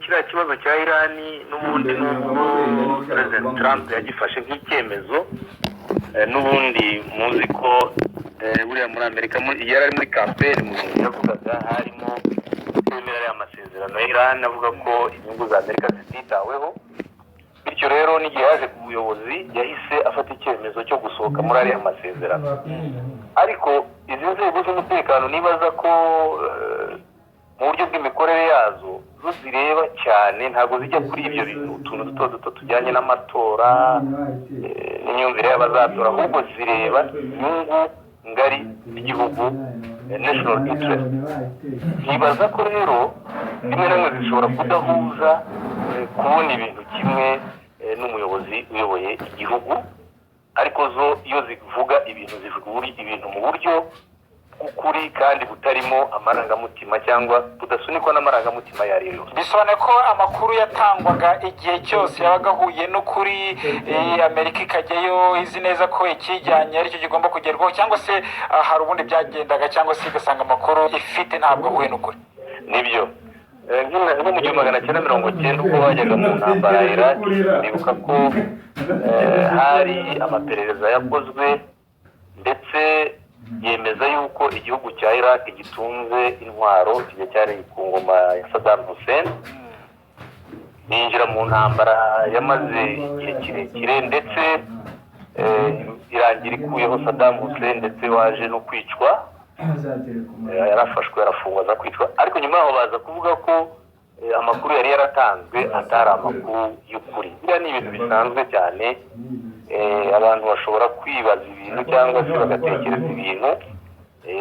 kiriya kibazo cya Irani n'ubundi n'ubwo President Trump yagifashe nk'icyemezo n'ubundi muzi ko buriya muri Amerika yari ari muri campaign mu yavugaga harimo kwemera amasezerano ya Irani avuga ko inyungu za Amerika zititaweho. Bityo rero n'igihe yaje ku buyobozi yahise afata icyemezo cyo gusohoka muri ariya masezerano. Ariko izi nzego z'umutekano nibaza ko mu buryo bw'imikorere yazo zo zireba cyane, ntabwo zijya kuri ibyo bintu utuntu duto tujyanye n'amatora n'imyumvire y'abazatora, ahubwo zireba inyungu ngari z'igihugu, national interest. Nibaza ko rero rimwe na rimwe zishobora kudahuza kubona ibintu kimwe n'umuyobozi uyoboye igihugu, ariko zo iyo zivuga ibintu zivuga ibintu mu buryo ukuri kandi butarimo amarangamutima cyangwa budasunikwa n'amarangamutima yari yose. Bisobanuye ko amakuru yatangwaga igihe cyose yabaga ahuye n'ukuri, Amerika ikajyayo izi neza ko ikijyanye aricyo kigomba kugerwaho, cyangwa se hari ubundi byagendaga cyangwa se igasanga amakuru ifite ntabwo ahuye n'ukuri. Nibyo nko mu 1990 ubwo bajyaga mu ntambara ya Iraq, bibuka ko hari amaperereza yakozwe ndetse yemeza yuko igihugu cya Iraq gitunze intwaro igihe cyari ku ngoma ya Saddam Hussein. Ninjira mu ntambara yamaze igihe kirekire ndetse irangira ikuyeho Saddam Hussein ndetse waje no kwicwa, yarafashwe arafungwa za kwicwa. Ariko nyuma yaho baza kuvuga ko amakuru yari yaratanzwe atari amakuru y'ukuri. Biriya ni ibintu bisanzwe cyane, abantu bashobora kwibaza ibintu cyangwa se bagatekereza ibintu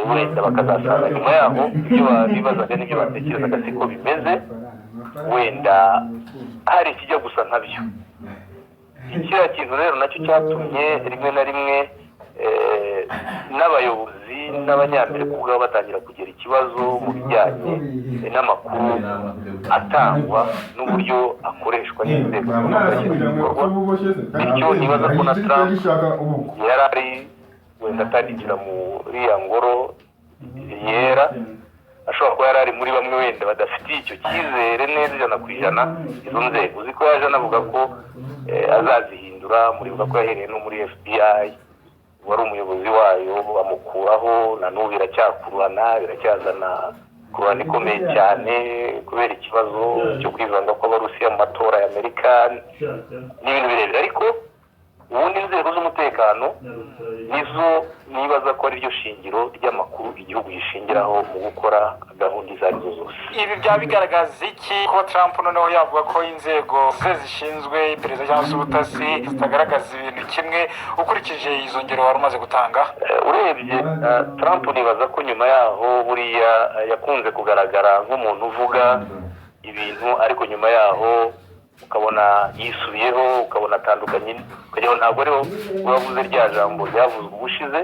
wenda bakazasanga nyuma yaho ibyo bibazaga n'ibyo batekerezaga siko bimeze, wenda hari ikijya gusa nkabyo. Ikiriya kintu rero nacyo cyatumye rimwe na rimwe n'abayobozi n'abanyamerika ubwabo batangira kugira ikibazo mu bijyanye n'amakuru atangwa n'uburyo akoreshwa n'inzego z'igikorwa. Bityo nibaza ko na Trump yari ari wenda atarinjira muri ya ngoro yera, ashobora kuba yari ari muri bamwe wenda badafitiye icyo cyizere neza 100% izo nzego. Uzi ko yaje anavuga ko azazihindura, muribuka ko yahereye no muri FBI, wari umuyobozi wayo bamukuraho, na n'ubu biracyazana kurwana ikomeye cyane kubera ikibazo cyo kwivanga kw'Abarusiya mu matora ya Amerika n'ibintu birebire. Ariko ubundi inzego z'umutekano nizo nibaza ko ari ryo shingiro ry'amakuru igihugu gishingiraho mu gukora gahunda izo arizo zose. Ibi byaba bigaragaza iki ko Trump noneho yavuga ko inzego ze zishinzwe iperereza cyangwa se ubutasi zitagaragaza ibintu kimwe ukurikije izo ngero wari umaze gutanga? Urebye Trump nibaza ko nyuma yaho buriya yakunze kugaragara nk'umuntu uvuga ibintu ariko nyuma yaho ukabona yisubiyeho, ukabona atandukanye, ukajyaho ntabwo ariho uravuze rya jambo ryavuzwe ubushize.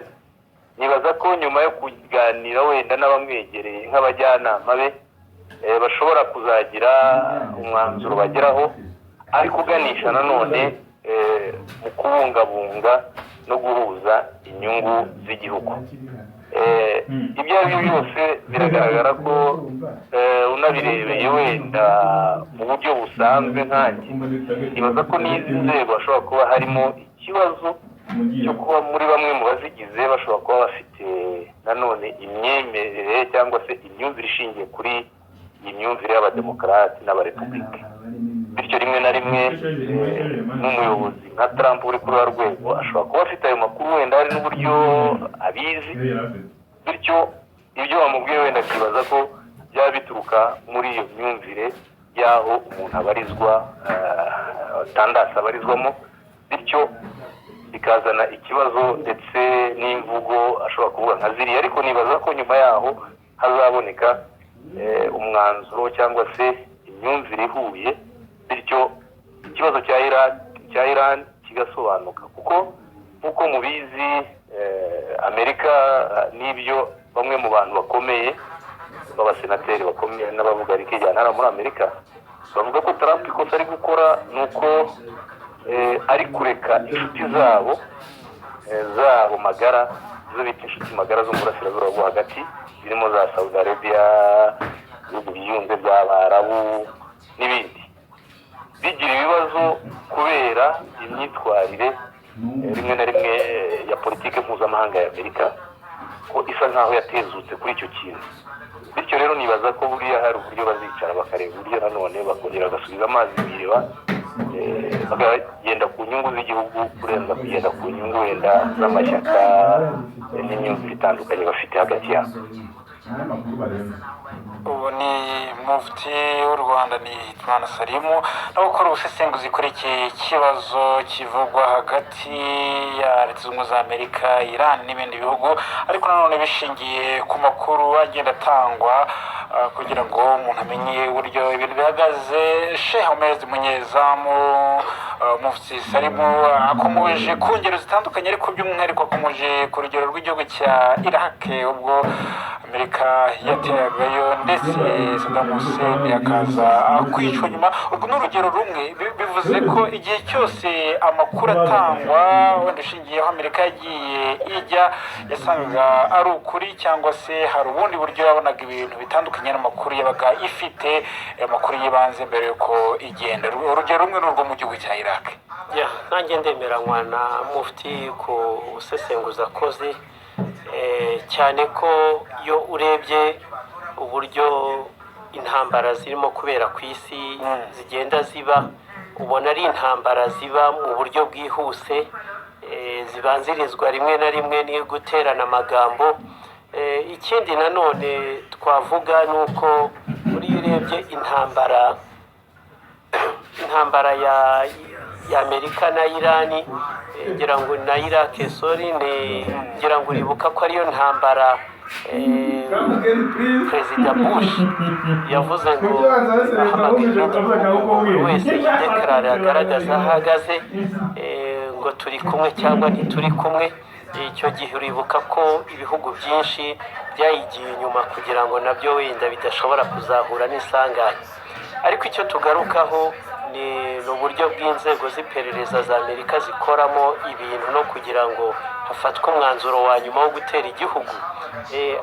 Nibaza ko nyuma yo kuganira wenda n'abamwegereye nk'abajyanama be bashobora kuzagira umwanzuro bageraho, ariko uganisha nanone mu kubungabunga no guhuza inyungu z'igihugu. Ibyo ari byo byose biragaragara ko unabirebeye wenda mu buryo busanzwe nkanjye, nibaza ko n'izi nzego hashobora kuba harimo ikibazo cyo kuba muri bamwe mu bazigize bashobora kuba bafite nanone imyemerere cyangwa se imyumvire ishingiye kuri imyumvire y'abademokarati n'abarepubulika. Bityo rimwe na rimwe n'umuyobozi nka Trump uri kuri wa rwego ashobora kuba afite ayo makuru, wenda hari n'uburyo abizi. Bityo ibyo bamubwiye wenda akibaza ko byaba bituruka muri iyo myumvire y'aho umuntu abarizwa, tandasi abarizwamo, bityo bikazana ikibazo ndetse n'imvugo ashobora kuvuga nka ziriya. Ariko nibaza ko nyuma yaho hazaboneka umwanzuro cyangwa se imyumvire ihuye, bityo ikibazo cya Iran kigasobanuka. Kuko nk'uko mubizi Amerika n'ibyo bamwe mu bantu bakomeye b'abasenateri bakomeye n'abavuga rikijyana muri Amerika bavuga ko Trump ikosa ari gukora nuko ari kureka inshuti zabo magara, zo bita inshuti magara zo mu burasirazuba bwo hagati, zirimo za Saudi Arabia, ibihugu byiyunze by'Abarabu n'ibindi. Amerika ko isa nkaho yatezutse kuri icyo kintu. Bityo rero nibaza ko buriya hari uburyo bazicara bakareba uburyo nanone bakongera bagasubiza amazi mu iriba, bakagenda ku nyungu z'igihugu kurenza kugenda ku nyungu wenda z'amashyaka n'imyumvire itandukanye bafite hagati yabo. ubu ni mufti w'u Rwanda ni Hitimana Salimu no gukora ubusesenguzi kuri iki kibazo kivugwa hagati ya Leta Zunze Ubumwe za Amerika, Iran n'ibindi bihugu, ariko nanone bishingiye ku makuru agenda atangwa kugira ngo umuntu amenye uburyo ibintu bihagaze. Sheikh Ahmed Munyezamu Mufti Salimu akomeje ku ngero zitandukanye, ariko by'umwihariko akomeje ku rugero rw'igihugu cya Iraq ubwo Amerika yateragayo ndetse Saddam Hussein akaza kwicwa nyuma. Urwo ni urugero rumwe, bivuze ko igihe cyose amakuru atangwa wenda ushingiyeho Amerika yagiye ijya yasangaga ari ukuri, cyangwa se hari ubundi buryo yabonaga ibintu bitandukanye n'amakuru yabaga ifite, amakuru y'ibanze mbere yuko igenda. Urugero rumwe ni urwo mu gihugu cya Iraq. nanjye ndemeranywa na mufti ku busesenguzi akoze, cyane ko iyo urebye uburyo intambara zirimo kubera ku isi zigenda ziba, ubona ari intambara ziba mu buryo bwihuse, zibanzirizwa rimwe na rimwe ni guterana amagambo. Ikindi nanone twavuga ni uko muri iyo urebye intambara ya Amerika na Irani, ngira ngo na Iraq, ngira ngo uribuka ko ariyo ntambara Perezida Bush yavuze ngo ahamagara buri wese yidekarare agaragaza aho ahagaze, ngo turi kumwe cyangwa ntituri kumwe. Icyo gihe uribuka ko ibihugu byinshi byayigiye inyuma kugira ngo nabyo wenda bidashobora kuzahura n'isanganya. Ariko icyo tugarukaho ni uburyo bw'inzego z'iperereza za Amerika zikoramo ibintu no kugira ngo hafatwe umwanzuro wa nyuma wo gutera igihugu.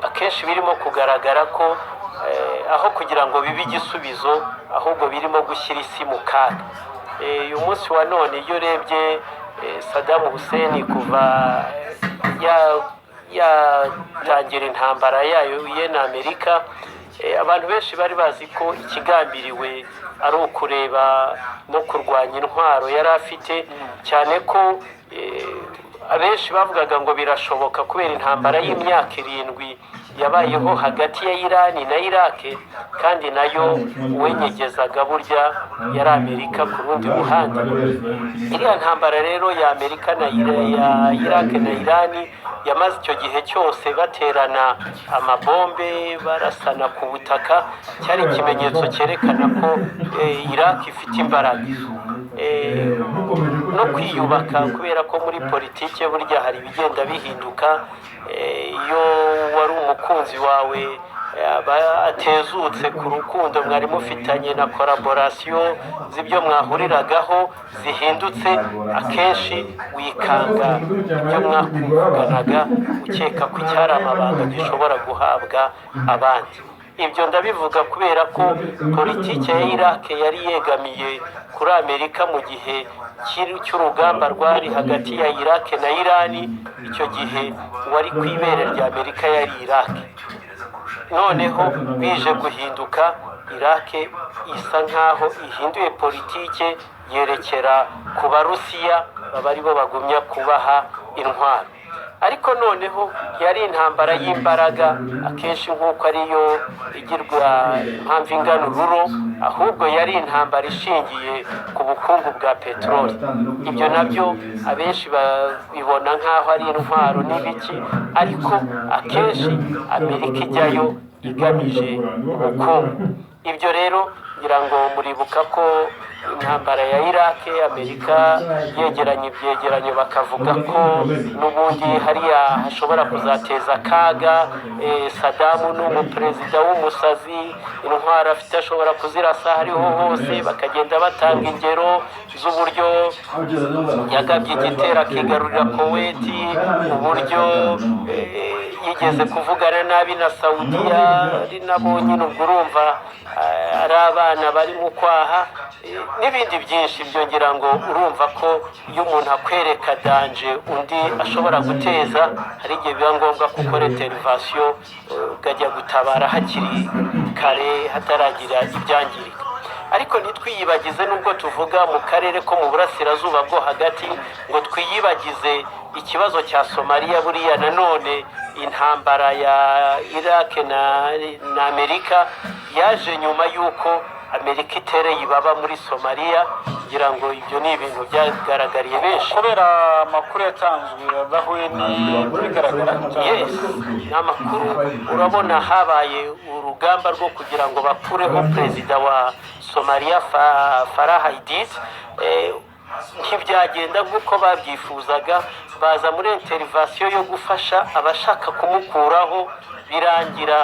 Akenshi birimo kugaragara ko aho kugira ngo bibe igisubizo, ahubwo birimo gushyira isi mu kaga. Uyu munsi wa none iyo urebye Saddam Hussein kuva yatangira intambara yayo na Amerika, abantu benshi bari bazi ko ikigambiriwe ari ukureba no kurwanya intwaro yari afite, cyane ko abenshi bavugaga ngo birashoboka kubera intambara y'imyaka 7 yabayeho hagati ya Irani na Iraq, kandi nayo uwenyegezaga burya yari Amerika ku rundi ruhande. Iriya ntambara rero ya Amerika na ya Iraq na Irani yamaze icyo gihe cyose baterana amabombe, barasana ku butaka, cyari ikimenyetso cyerekana ko Iraq ifite imbaraga no kwiyubaka, kubera ko muri politiki burya hari ibigenda bihinduka. Iyo wari umukunzi wawe atezutse ku rukundo mwari mufitanye na collaboration z'ibyo mwahuriragaho zihindutse, akenshi wikanga ibyo mwakuvuganaga ukeka ko icyari amabanga gishobora guhabwa abandi. Ibyo ndabivuga kubera ko politiki ya Iraq yari yegamiye kuri Amerika mu gihe cy'urugamba rwari hagati ya Iraq na Irani. Icyo gihe wari ku ibere rya Amerika yari Iraq. Noneho bije guhinduka, Iraq isa nkaho ihinduye politiki yerekera ku Barusiya, baba ari bo bagumya kubaha intwaro. Ariko noneho yari intambara y'imbaraga, akenshi nk'uko ariyo igirwa impamvu ingana ururo, ahubwo yari intambara ishingiye ku bukungu bwa peteroli. Ibyo nabyo abenshi babibona nk'aho ari intwaro n'ibiki, ariko akenshi Amerika ijyayo igamije ubukungu. Ibyo rero ngira ngo muribuka ko intambara ya Iraq, Amerika yegeranye ibyegeranyo bakavuga ko n'ubundi hariya hashobora kuzateza akaga. Saddam ni umuperezida w'umusazi, intwaro afite ashobora kuzirasa hariho hose, bakagenda batanga ingero z'uburyo yagabye igitero akigarurira Kuwait, uburyo yigeze kuvugana nabi na Saudiya ari nabo nyine ubwo urumva ari abana bari mu kwaha n'ibindi byinshi byongera ngo urumva ko iyo umuntu akwereka danje undi ashobora guteza hari igihe biba ngombwa ko ukora intervention ukajya gutabara hakiri kare hataragira ibyangirika ariko ntitwiyibagize nubwo tuvuga mu karere ko mu burasirazuba bwo hagati ngo twiyibagize ikibazo cya Somalia buriya nanone intambara ya Iraq na Amerika yaje nyuma y'uko Amerika itereye ibaba muri Somalia ngira ngo ibyo ni ibintu byagaragariye benshi kubera amakuru yatanzwe adahuye n'ibigaragara. yes ni amakuru urabona habaye urugamba rwo kugira ngo bakureho perezida wa Somalia Farah Aidid ntibyagenda nk'uko babyifuzaga baza muri intervention yo gufasha abashaka kumukuraho birangira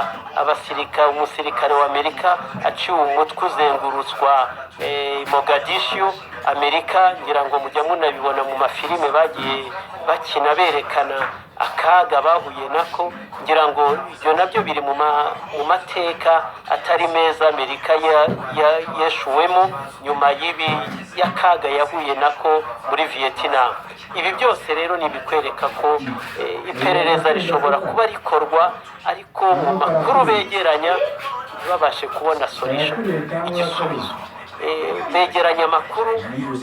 umusirikare wa Amerika aciwe umutwe uzengurutswa Mogadishu. Amerika ngira ngo mujya munabibona mu mafilime bagiye bakina berekana akaga bahuye nako ngira ngo ibyo nabyo biri mu mateka atari meza Amerika yeshuwemo nyuma y'akaga yahuye nako muri Vietnam. Ibi byose rero nibikwereka ko iperereza rishobora kuba rikorwa ariko mu makuru begeranya babashe kubona solution igisubizo. Begeranya amakuru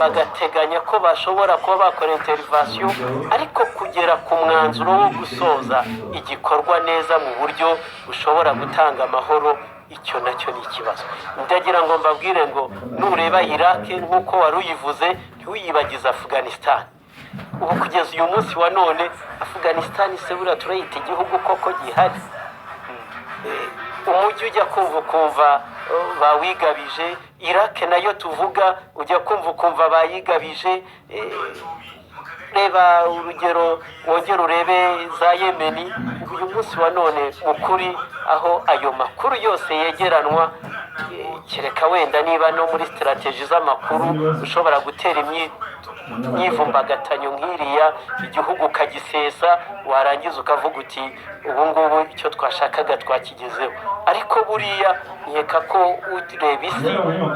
bagateganya ko bashobora kuba bakora intervention ariko kugera ku mwanzuro wo gusoza igikorwa neza mu buryo bushobora gutanga amahoro icyo nacyo ni ikibazo. Ndagira ngo mbabwire ngo nureba Iraq nk'uko wari uyivuze ntiwiyibagize Afghanistan. Ubu kugeza uyu munsi wa none Afghanistan se buriya turayita igihugu koko gihari. Umujyi ujya kumva bawigabije. Iraq nayo tuvuga ujya kumva bayigabije. Reba urugero wongera urebe za Yemeni. Uyu munsi wa none mukuri aho ayo makuru yose yegeranwa kereka wenda niba no muri strategy z'amakuru ushobora gutera imyivumbagatanyo nk'iriya igihugu kagisesa warangiza ukavuga uti ubu ngubu icyo twashakaga twakigezeho. Ariko buriya nkeka ko ureba isi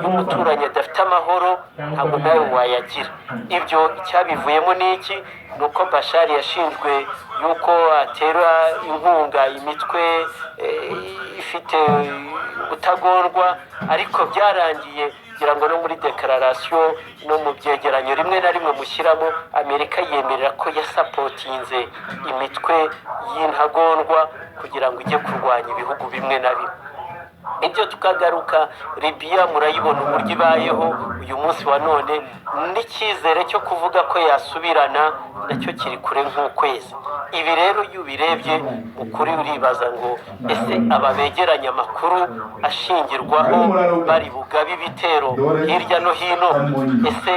y'umuturanyi adafite amahoro ntabwo nawe wayagira. Ibyo icyabivuyemo n'iki nuko Bashar yashinjwe yuko atera inkunga imitwe ifite ubutagorwa ariko byarangiye ngira ngo no muri declaration no mu byegeranyo rimwe na rimwe mushyiramo Amerika yemerera ko yasapotinze imitwe y'intagondwa kugira ngo ijye kurwanya ibihugu bimwe na bimwe. Ibyo tukagaruka Libya murayibona uburyo ibayeho uyu munsi wa none n'icyizere cyo kuvuga ko yasubirana nacyo kiri kure nk'ukwezi. Ibi rero iyo ubirebye ukuri uribaza ngo ese aba begeranya amakuru ashingirwaho bari bugabe ibitero hirya no hino ese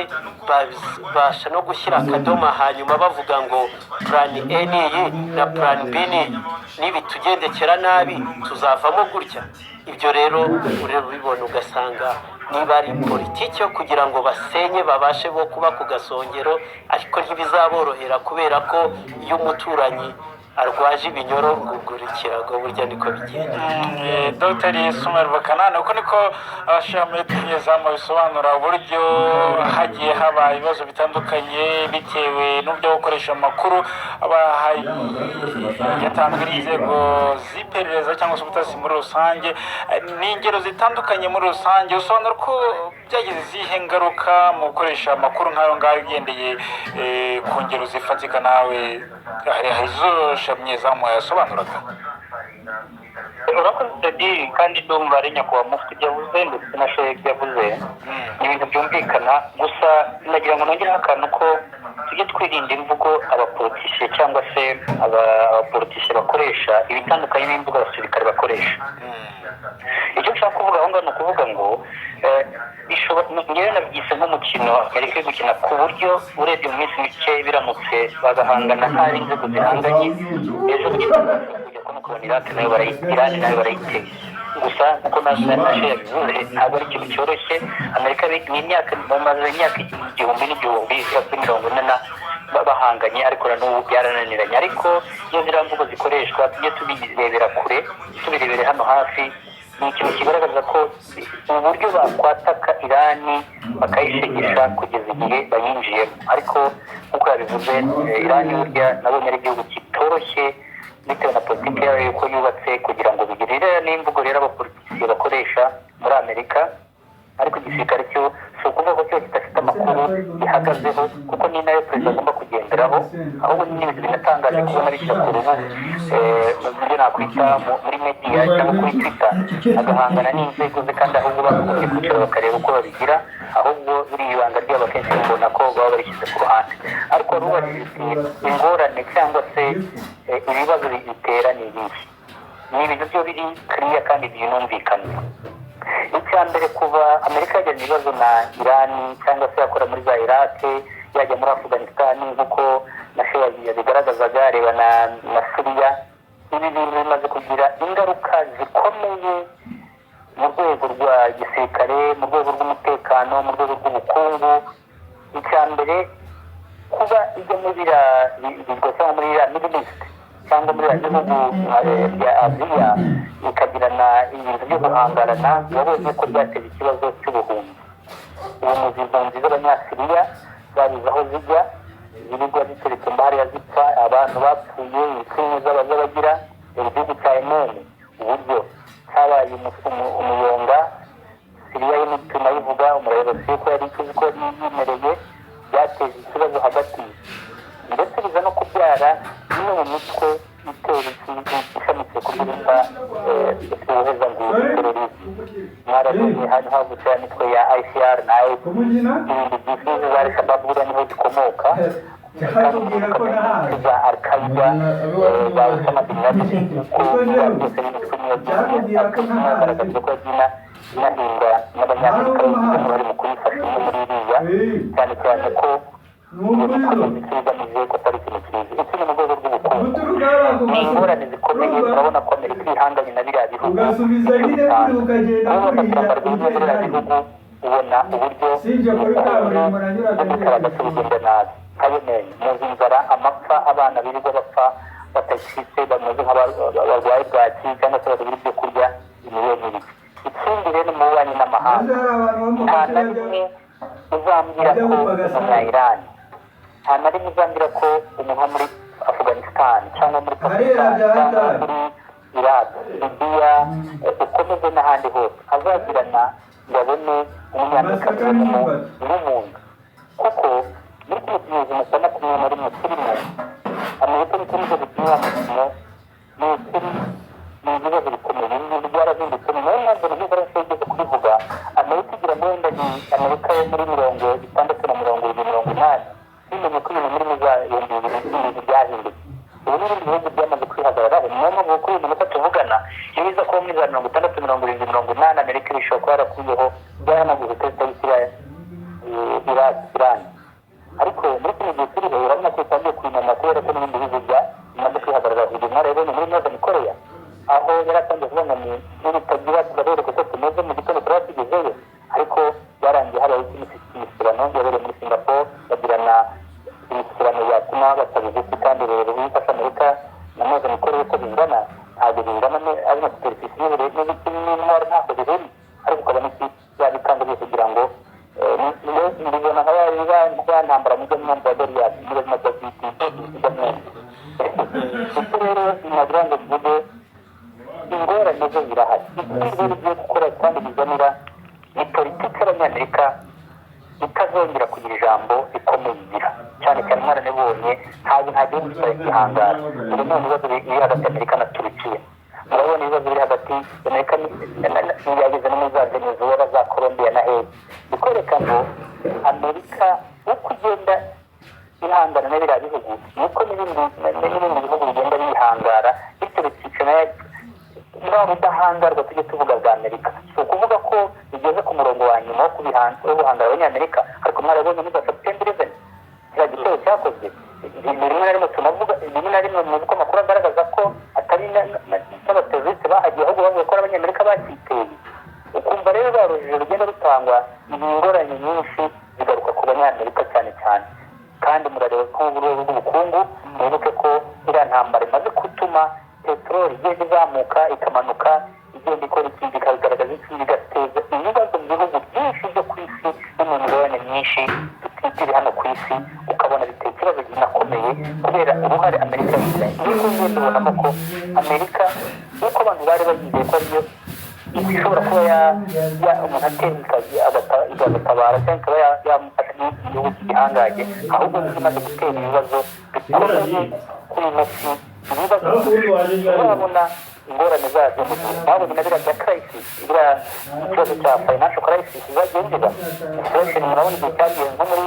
basha no gushyira akadoma hanyuma bavuga ngo plan A niyi na plan B nibitugendekera nabi tuzavamo gutya. Ibyo rero urabibona ugasanga niba ari politiki yo kugira ngo basenye babashe bo kuba ku gasongero ariko ntibizaborohera kubera ko iyo umuturanyi arwaje ibinyoro gugurikirago burya niko bigenda. Dr. Sumer Bakanana uko niko abashameteye zama bisobanura uburyo hagiye haba ibibazo bitandukanye bitewe n'ubyo gukoresha amakuru yatanzwe n'inzego z'iperereza cyangwa se ubutasi muri rusange n'ingero zitandukanye muri rusange. Usobanura ko byagize izihe ngaruka mu gukoresha amakuru nk'ayo ngayo ugendeye ku ngero zifatika nawe hari izo shamyezamu yasobanuraga? urakoze kandi ndumva ari nyakubahwa mufti yavuze ndetse na Sheikh yavuze ni ibintu byumvikana gusa nagira ngo nongereho akantu ko tujye twirinda imvugo abapolitisiye cyangwa se abapolitisiye bakoresha ibitandukanye n'imvugo abasirikare bakoresha. Icyo nshaka kuvuga aho ngaho ni ukuvuga ngo ngewe nabyise nk'umukino Amerika iri gukina ku buryo urebye mu minsi mike biramutse bagahangana hari inzego zihanganye ejo kujya kubona Iraq nayo barayiteye gusa nkuko nashe yabivuze ntabwo ari ikintu cyoroshye. Amerika ni imyaka bamaze imyaka igihumbi n'igihumbi hafi 40 bahanganye ariko na n'ubu byarananiranye ariko iyo ziriya mvugo zikoreshwa tujye tubirebera kure tubirebere hano hafi ni ikintu kigaragaza ko uburyo bakwataka Irani bakayishegesha kugeza igihe bayinjiyemo ariko nk'uko yabivuze Irani burya nabonye ari igihugu kitoroshye bitewe na politiki yayo yuko yubatse kugira ngo bigirire n'imvugo rero abapolitisiye bakoresha muri Amerika ariko igisirikare cyo si ukuvuga ko cyo kidafite amakuru gihagazeho kuko ni nayo perezida agomba kugenderaho ahubwo ni ibintu binatangaje kubona bishyira ku rubuga mu buryo nakwita muri media cyangwa kuri Twitter agahangana n'inzego ze kandi ahubwo bakunze kwicara bakareba uko babigira ahubwo buriya ibanga ryabo akenshi babona ko baba barishyize ku ruhande ariko rubashyize ingorane cyangwa se ibibazo bitera ni ibihe ni ibintu byo biri kiriya kandi byunumvikana icya mbere kuva Amerika yajyana ibibazo na Irani cyangwa se yakora muri za Iraq yajya muri Afghanistan nk'uko na sheya bigaragazaga areba na Syria ibi bintu bimaze kugira ingaruka zikomeye mu rwego rwa gisirikare mu rwego rw'umutekano mu rwego rw'ubukungu icya mbere kuba ijya muri cyangwa muri Middle East cyangwa muri bihugu bya Aziya ikagirana ibintu byo guhangarana wabonye ko byateza ikibazo cy'ubuhunzi ubu mu zimpunzi z'abanyasiriya babuze aho zijya zirigwa ziteretse mbahariya zipfa abantu bapfuye ibicumbi z'abagira igihugu cya Yemen uburyo habaye umuyonga Siriya y'imitima yivuga umuyobozi ko yari ikizi ko yimereye byateje ikibazo hagati ndetse biza no kubyara imwe mu mitwe itera ishamitse ku by'ubusa ubuhezanguni terrorisme mwarabonye hano havutse ya mitwe ya ICR na IS ibindi byinshi za Al-Shabaab buriya niho zikomoka kandi za Al-Qaeda za Osama bin Laden kuko byose n'imitwe niyo yagaragaje ko yagiye inahinga n'abanyamerika bari mu kuyifasha muri iriya cyane cyane ko igamije ko atari ikintu cyiza ikindi mu rwego rw'ubukungu ni ingorane zikomeye urabona ko Amerika ihanganye na biriya bihugu aho bafatira muri biriya bihugu ubona uburyo n'umukaragati bugenda nabi nka Yemen muzi inzara amapfa abana birirwa bapfa batagifite bameze nk'abarwayi bwaki cyangwa se badabura ibyo kurya imirire mibi ikindi rero mu bubanyi n'amahanga nta na rimwe uzambwira ko umunya-Irani nta na rimwe uzambwira ko umuntu muri Afghanistan cyangwa muri Pakistan cyangwa muri Iraq Libya ukomeze n'ahandi hose azagirana ngo abone umunyamerika n'umuntu kuko muri kino kinyejana cya makumyabiri na rimwe turimo Amerika ikomeje gukina umukino ni ukuri ni ibibazo bikomeye ibintu byarahindutse ni nayo mpamvu nibyo barashobora kubivuga Amerika igira ngo wenda ni Amerika yo muri 60 na 70 bimenye ko ibintu muri muzayumva ibintu byahindutse ubu n'ibindi bihugu byamaze kwihagararaho ni nayo mpamvu kuri uyu munota tuvugana iyo biza kuba muri za 60 70 Amerika ibishobora kuba yarakuyeho byaranaguze perezida Irani ariko muri kino gihe turiho urabona ko bitangiye kwinana kubera ko n'ibindi bihugu bimaze kwihagarara kugira ngo mwarabibonye muri Northern Korea aho yaratangiye kuvuga ngo nibitagira turarere kuko tumeze mu gitondo turaba tugezeyo ariko byarangiye habaye imishyikirano yabereye muri Singapore bagirana imishyikirano yatuma batabizi kandi rero bifasha Amerika na Northern Korea ko bingana ntabwo bingana ari na superficie n'intwaro ntabwo bihari ariko ukabona iki yabitanga byose kugira ngo mbibona nka ntambara mujya mwumva doriya muri madavidi kuko rero nagira ngo mvuge ingorane zo zirahari ikindi rero byo gukora kandi bizanira ni politiki y'abanyamerika itazongera kugira ijambo rikomeye igira cyane cyane mwaranibonye nta gihugu kitari gihangara ubu ni ibibazo biri hagati y'Amerika na Turukiya murabona ibibazo biri hagati y'Amerika yageze no muri za Venezuela za Colombia na Haiti bikwereka ngo Amerika uko ugenda ihangana na biriya bihugu niko n'ibindi bihugu bigenda bihangara bityo bikicana muri abo budahangarwa tujye tuvuga bwa Amerika si ukuvuga ko bigeze ku murongo wa nyuma wo guhangara abanyamerika ariko mwarabonye muri September 11 kiriya gitero cyakozwe rimwe na rimwe tunavuga rimwe na rimwe muzi ko amakuru agaragaza ko atari n'abateroriste bahagiye ahubwo bavuga ko abanyamerika bakiteye ukumva rero barujije rugenda rutangwa ingorane nyinshi zigaruka ku banyamerika cyane cyane kandi murareba ko ubururu bw'ubukungu mwibuke ko iriya ntambara imaze gutuma peteroli igenda izamuka ikamanuka igenda ikora ikindi ikabigaragaza ikindi igateza ibibazo mu bihugu byinshi byo ku isi no mu migabane myinshi tutitiri hano ku isi ukabona biteye ikibazo ginakomeye kubera uruhare amerika yagize niyo ngendo ubonamo ko amerika nk'uko abantu bari bayizeye ko ariyo ishobora kuba umuntu atera ikazi agatabara cyangwa ikaba yamufasha n'igihugu cy'igihangaje ahubwo zimaze gutera ibibazo bikomeye kuri ino si ibibazo urabona ingorane zabyo mu gihe babonye na biriya bya crisis biriya ikibazo cya financial crisis zagendera inflation murabona igihe cyagiye nko muri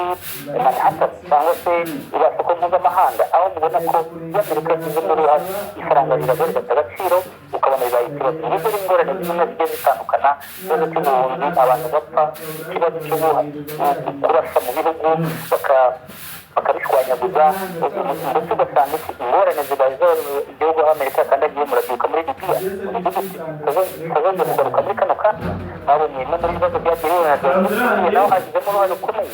Manhattan cyangwa se iriya soko mpuzamahanga aho mubona ko iyo amerika yashyizemo uruhare ifaranga riragwa rigata agaciro ukabona bibaye ikibazo nizo ari ingorane zimwe zigiye zitandukana ikibazo cy'ubuhunzi abantu bapfa ikibazo cyo kurasa mu bihugu bakabishwanyaguza ndetse ugasanga ingorane zibaye igihugu aho amerika yakandagiye murabyuka muri libiya tuzongera kugaruka muri kano kanya babonye no muri ibibazo byagiye bibona naho hagizemo uruhare rukomeye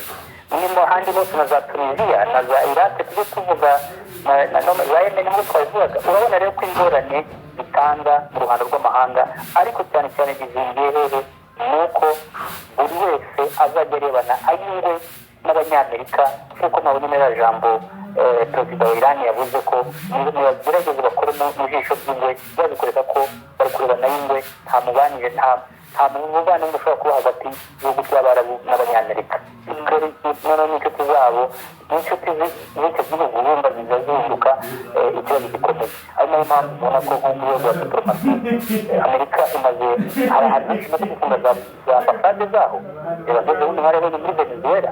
n'imo ahandi hose na za tuniziya na za irake tujye tuvuga za yemeni nk'uko twabivugaga urabona rero ko ingorane bitanga mu ruhando rw'amahanga ariko cyane cyane bizingiye hehe ni uko buri wese azajya arebana ayingwe n'abanyamerika nk'uko nabonye muri jambo perezida wa irani yavuze ko nibagerageze bakore mu jisho ry'ingwe bazikoreka ko bari kurebana y'ingwe nta mubanire nta mubano ushobora kuba hagati y'ibihugu by'abarabu n'abanyamerika noneho n'inshuti zabo n'inshuti z'icyo gihugu bumva ziza zihinduka ikibazo gikomeye ari nayo mpamvu ubona ko nko mu rwego rwa diplomasi amerika imaze hari ahantu henshi imaze gufunga za ambasade zaho reba zose ubundi mwarabonye muri venezuela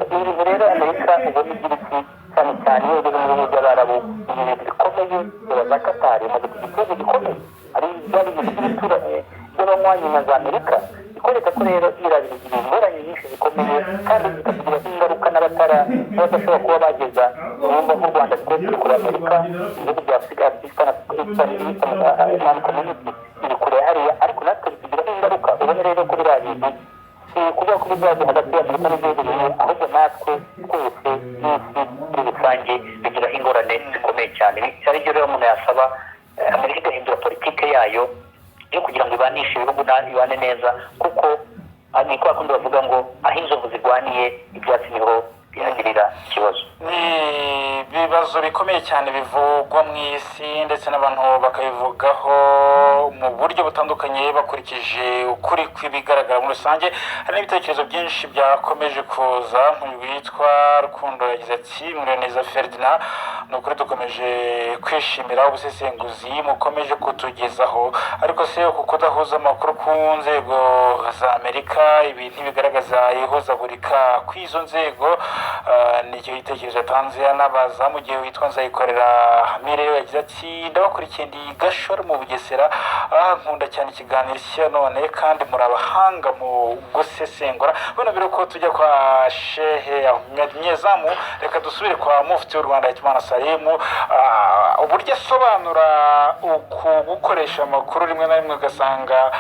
ibintu rero amerika ubona igira iki cyane cyane iyo ugeze mu bihugu by'abarabu ibintu bikomeye reba za katari imaze kugira ikibazo gikomeye ari byari ibintu by'ibituranyi by'abanywanyi na za amerika ikwereka ko rero irabira igira ingorane nyinshi zikomeye kandi zikagira ingaruka n'abadashobora kuba bageza urumva nk'u rwanda rwose kuri amerika ibihugu bya afurika islamic community iri kure hariya ariko natwe bikugiraho ingaruka ubona rero ko biriya bintu kuvuga ko bizaza hagati y'amerika n'igihugu bimwe ahubwo natwe twese n'isi muri rusange bigiraho ingorane zikomeye cyane cyari byo rero umuntu yasaba amerika igahindura politike yayo yo kugira ngo ibanishe ibihugu ibane neza kuko ni kwa kundi bavuga ngo aho inzovu zirwaniye ibyatsi niho bihagirira ikibazo. Ni ibibazo bikomeye cyane bivugwa mu isi ndetse n'abantu bakabivugaho mu buryo butandukanye bakurikije ukuri kw'ibigaragara muri rusange. Hari n'ibitekerezo byinshi byakomeje kuza witwa Rukundo yagize ati Mureneza Ferdinand ni ukuri dukomeje kwishimira ubusesenguzi mukomeje kutugezaho ariko se kudahuza amakuru ku nzego za Amerika ibi ntibigaragaza ihuzagurika kw'izo nzego. Nicyo gitekerezo yatanze anabaza mu gihe witwa Nzayikorera Mireyo yagize ati ndabakurikiye ndi Gashora mu Bugesera nkunda cyane ikiganiro cya none kandi muri abahanga mu gusesengura bino biro ko tujya kwa Shehe Ahmed Nyezamu reka dusubire kwa Mufti w'u Rwanda Hitimana Salimu uburyo asobanura uku gukoresha amakuru rimwe na rimwe ugasanga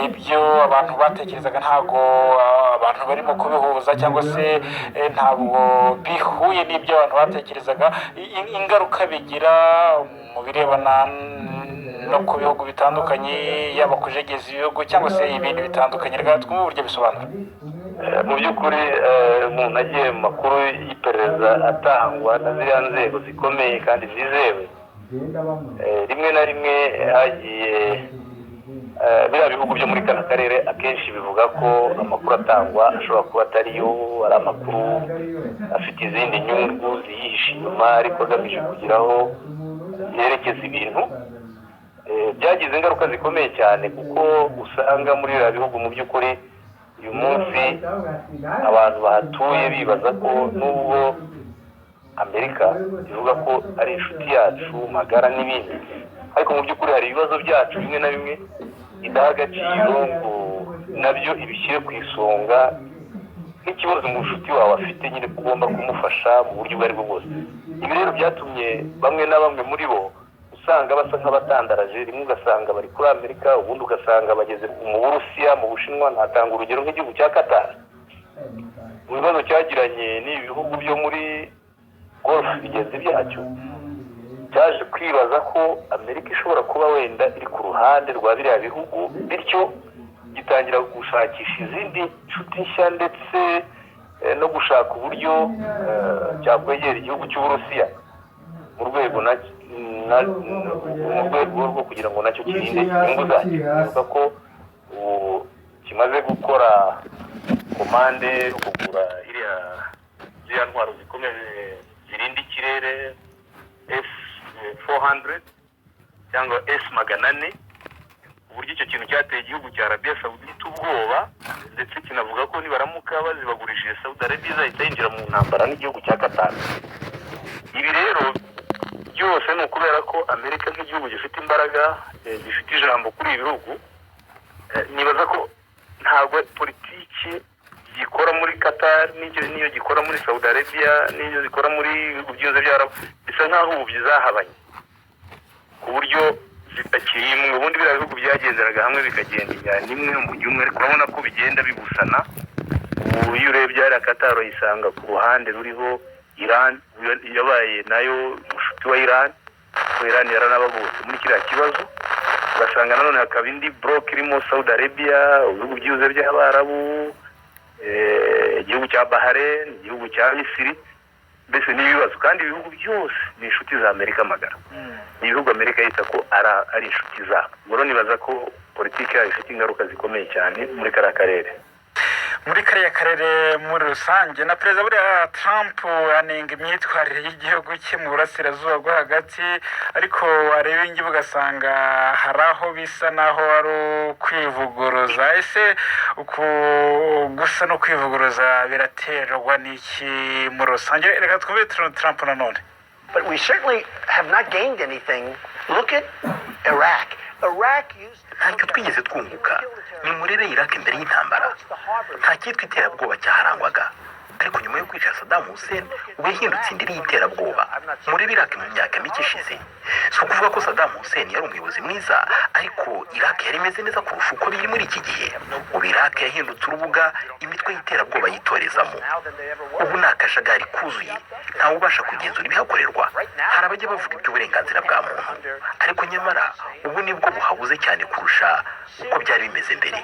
ibyo abantu batekerezaga ntago abantu barimo kubihuza cyangwa se ntabwo bihuye n'ibyo abantu batekerezaga ingaruka bigira mu birebana no ku bihugu bitandukanye yaba kujegeza ibihugu cyangwa se ibintu bitandukanye reka twumve uburyo bisobanura. Mu by'ukuri umuntu agiye mu makuru y'iperereza atangwa na ziriya nzego zikomeye kandi zizewe rimwe na rimwe hagiye biriya bihugu byo muri kano karere akenshi bivuga ko amakuru atangwa ashobora kuba atariyo ari amakuru afite izindi nyungu ziyihishe inyuma ariko agamije kugiraho yerekeza ibintu byagize ingaruka zikomeye cyane kuko usanga muri biriya bihugu mu by'ukuri uyu munsi abantu bahatuye bibaza ko nubwo Amerika ivuga ko ari inshuti yacu magara n'ibindi ariko mu by'ukuri hari ibibazo byacu bimwe na bimwe idaha agaciro ngo nabyo ibishyire ku isonga nk'ikibazo umushuti wawe afite nyine ugomba kumufasha mu buryo ubwo ari bwo bwose. Ibi rero byatumye bamwe na bamwe muri bo usanga basa nk'abatandaraje rimwe ugasanga bari kuri Amerika ubundi ugasanga bageze mu Burusiya mu Bushinwa ntatanga urugero nk'igihugu cya Qatar mu bibazo cyagiranye n'ibihugu byo muri golf bigenzi byacyo cyaje kwibaza ko Amerika ishobora kuba wenda iri ku ruhande rwa biriya bihugu bityo gitangira gushakisha izindi nshuti nshya ndetse no gushaka uburyo cyakwegera igihugu cy'Uburusiya mu rwego rwo kugira ngo nacyo kirinde inyungu zacyo. Bivuga ko kimaze gukora komande yo kugura ziriya ntwaro zikomeye zirinda ikirere S-400 cyangwa S-400, uburyo icyo kintu cyateye igihugu cya Arabia Saudite ubwoba, ndetse kinavuga ko nibaramuka bazibagurishije Saudi Arabia izahita yinjira mu ntambara n'igihugu cya Qatar. Ibi rero byose ni ukubera ko Amerika nk'igihugu gifite imbaraga, gifite ijambo kuri ibi bihugu. Nibaza ko ntabwo politiki gikora muri Qatar n'iyo gikora muri Saudi Arabia n'iyo zikora muri ibihugu byose by'Arabu bisa nk'aho ubu byahabanye ku buryo zitakiri ubundi biriya bihugu byagenderaga hamwe bikagenda injyana imwe mu gihe ariko urabona ko bigenda bibusana. Ubu iyo urebye hariya Qatar uyisanga ku ruhande ruriho Iran, yabaye nayo mushuti wa Iran, ko Iran yaranababutse muri kiriya kibazo. Ugasanga nanone hakaba indi block irimo Saudi Arabia, ibihugu byuze by'Abarabu, igihugu cya Bahrain, igihugu cya Misiri. Mbese n'ibibazo kandi ibihugu byose ni inshuti za Amerika magara. Ibihugu Amerika yita ko ari inshuti zabo. Ubwo nibaza ko politiki yayo ifite ingaruka zikomeye cyane muri kariya karere. Muri kariya karere muri rusange, na perezida buriya Trump anenga imyitwarire y'igihugu cye mu burasirazuba bwo hagati, ariko wareba ingibo ugasanga hari aho bisa naho ari ukwivuguruza. Ese gusa no kwivuguruza biraterwa n'iki muri rusange? Reka twumve Trump nanone. But we certainly have not gained anything. Look at Iraq. ntacyo twigeze twunguka. nimurebe Iraq mbere y'intambara, nta cyitwa iterabwoba cyaharangwaga, ariko nyuma yo kwica Saddam Hussein ubu yahindutse indiri y'iterabwoba. murebe Iraq mu myaka mike ishize. si ukuvuga ko Saddam Hussein yari umuyobozi mwiza, ariko Iraq yari imeze neza kurusha uko biri muri iki gihe. ubu Iraq yahindutse urubuga imitwe y'iterabwoba yitorezamo. ubu ni akajagari kuzuye, ntawe ubasha kugenzura ibihakorerwa. hari abajya bavuga iby'uburenganzira bwa muntu, ariko nyamara ubu nibwo buhabuze cyane kurusha uko byari bimeze mbere.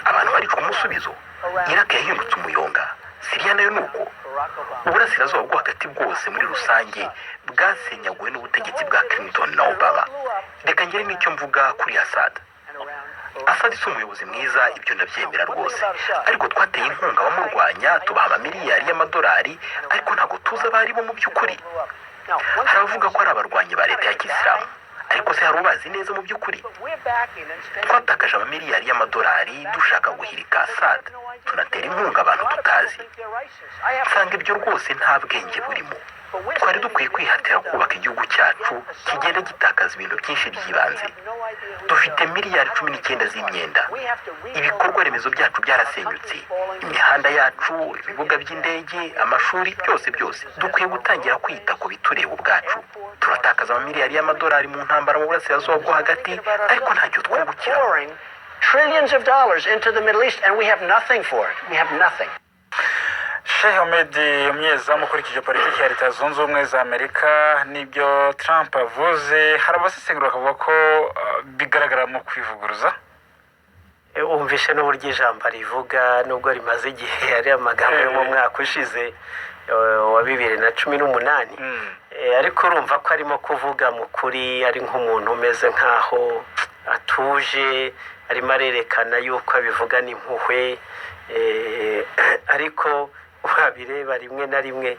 abantu baricwa umusubizo. Iraq yahindutse umuyonga, Syria nayo nuko. uburasirazuba bwo hagati bwose muri rusange bwasenyaguwe n'ubutegetsi bwa Clinton na Obama. reka ngere n'icyo mvuga kuri Assad. Assad si umuyobozi mwiza, ibyo ndabyemera rwose, ariko twateye inkunga abamurwanya tubaha amamiliyari y'amadolari, ariko ntabwo tuzi abari bo mu by'ukuri. hari abavuga ko ari abarwanyi ba leta ya Kisilamu, ariko se hari ubazi neza mu by'ukuri? twatakaje amamiliyari y'amadolari dushaka guhirika Assad, tunatera inkunga abantu tutazi. nsanga ibyo rwose nta bwenge burimo. twari dukwiye kwihatira kubaka igihugu cyacu kigenda gitakaza ibintu byinshi by'ibanze. dufite miliyari 19 z'imyenda, ibikorwa remezo byacu byarasenyutse, imihanda yacu, ibibuga by'indege, amashuri, byose dukwiye gutangira kwita ku bitureba ubwacu. turatakaza amamiliyari y'amadolari mu ntambara mu burasirazuba bwo hagati, ariko ntacyo twungukira. Trillions of dollars into the Middle East and we have nothing for it. We have nothing. Sheikh Ahmed, umunyezamu ukurikije politiki ya Leta Zunze Ubumwe za Amerika, n'ibyo Trump avuze, hari abasesengura bakavuga ko bigaragaramo kwivuguruza. Umvishe n'uburyo ijambo rivuga nubwo rimaze igihe ari amagambo yo mu mwaka ushize wa 2018, ariko urumva ko arimo kuvuga mu kuri, ari nk'umuntu umeze nkaho atuje, arimo arerekana yuko abivuga n'impuhwe, ariko wabireba rimwe na rimwe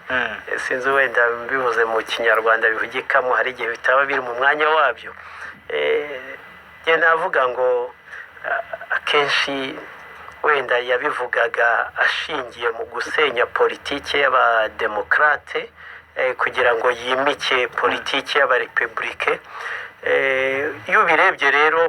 sinzi wenda mbivuze mu kinyarwanda bivugikamo, hari igihe bitaba biri mu mwanya wabyo. njye navuga ngo akenshi wenda yabivugaga ashingiye mu gusenya politiki y'abademokrate kugira ngo yimike politiki y'abarepublike. iyo ubirebye rero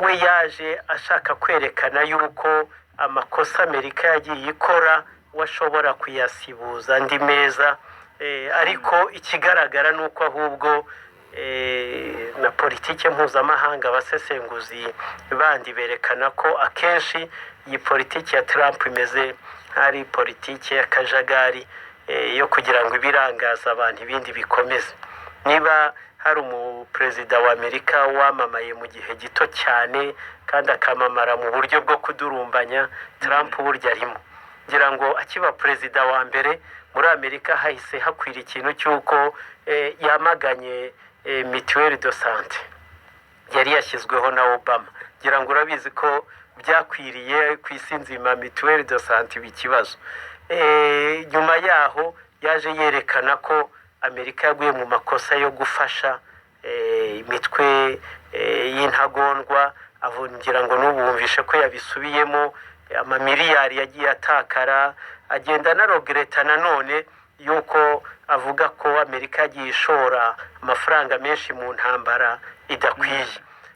we yaje ashaka kwerekana yuko amakosa Amerika yagiye ikora washobora kuyasibuza andi meza, ariko ikigaragara nuko ahubwo na politike mpuzamahanga abasesenguzi bandi berekana ko akenshi iyi politiki ya Trump imeze nk'ari politiki y'akajagari yo kugira ngo ibirangaza abantu ibindi bikomeze. Niba hari umuperezida wa Amerika wamamaye mu gihe gito cyane kandi akamamara mu buryo bwo kudurumbanya, Trump burya arimo. Ngira ngo akiba perezida wa mbere muri Amerika hahise hakwira ikintu cy'uko yamaganye mituweli de sante yari yashyizweho na Obama. Ngira ngo urabizi ko byakwiriye ku isi nzima mituweli de sante iba ikibazo. Nyuma yaho yaje yerekana ko Amerika yaguye mu makosa yo gufasha imitwe y'intagondwa, avungira ngo n'ubumvishe ko yabisubiyemo, amamiliyari yagiye atakara, agenda na Rogereta nanone yuko avuga ko Amerika yagiye ishora amafaranga menshi mu ntambara idakwiye,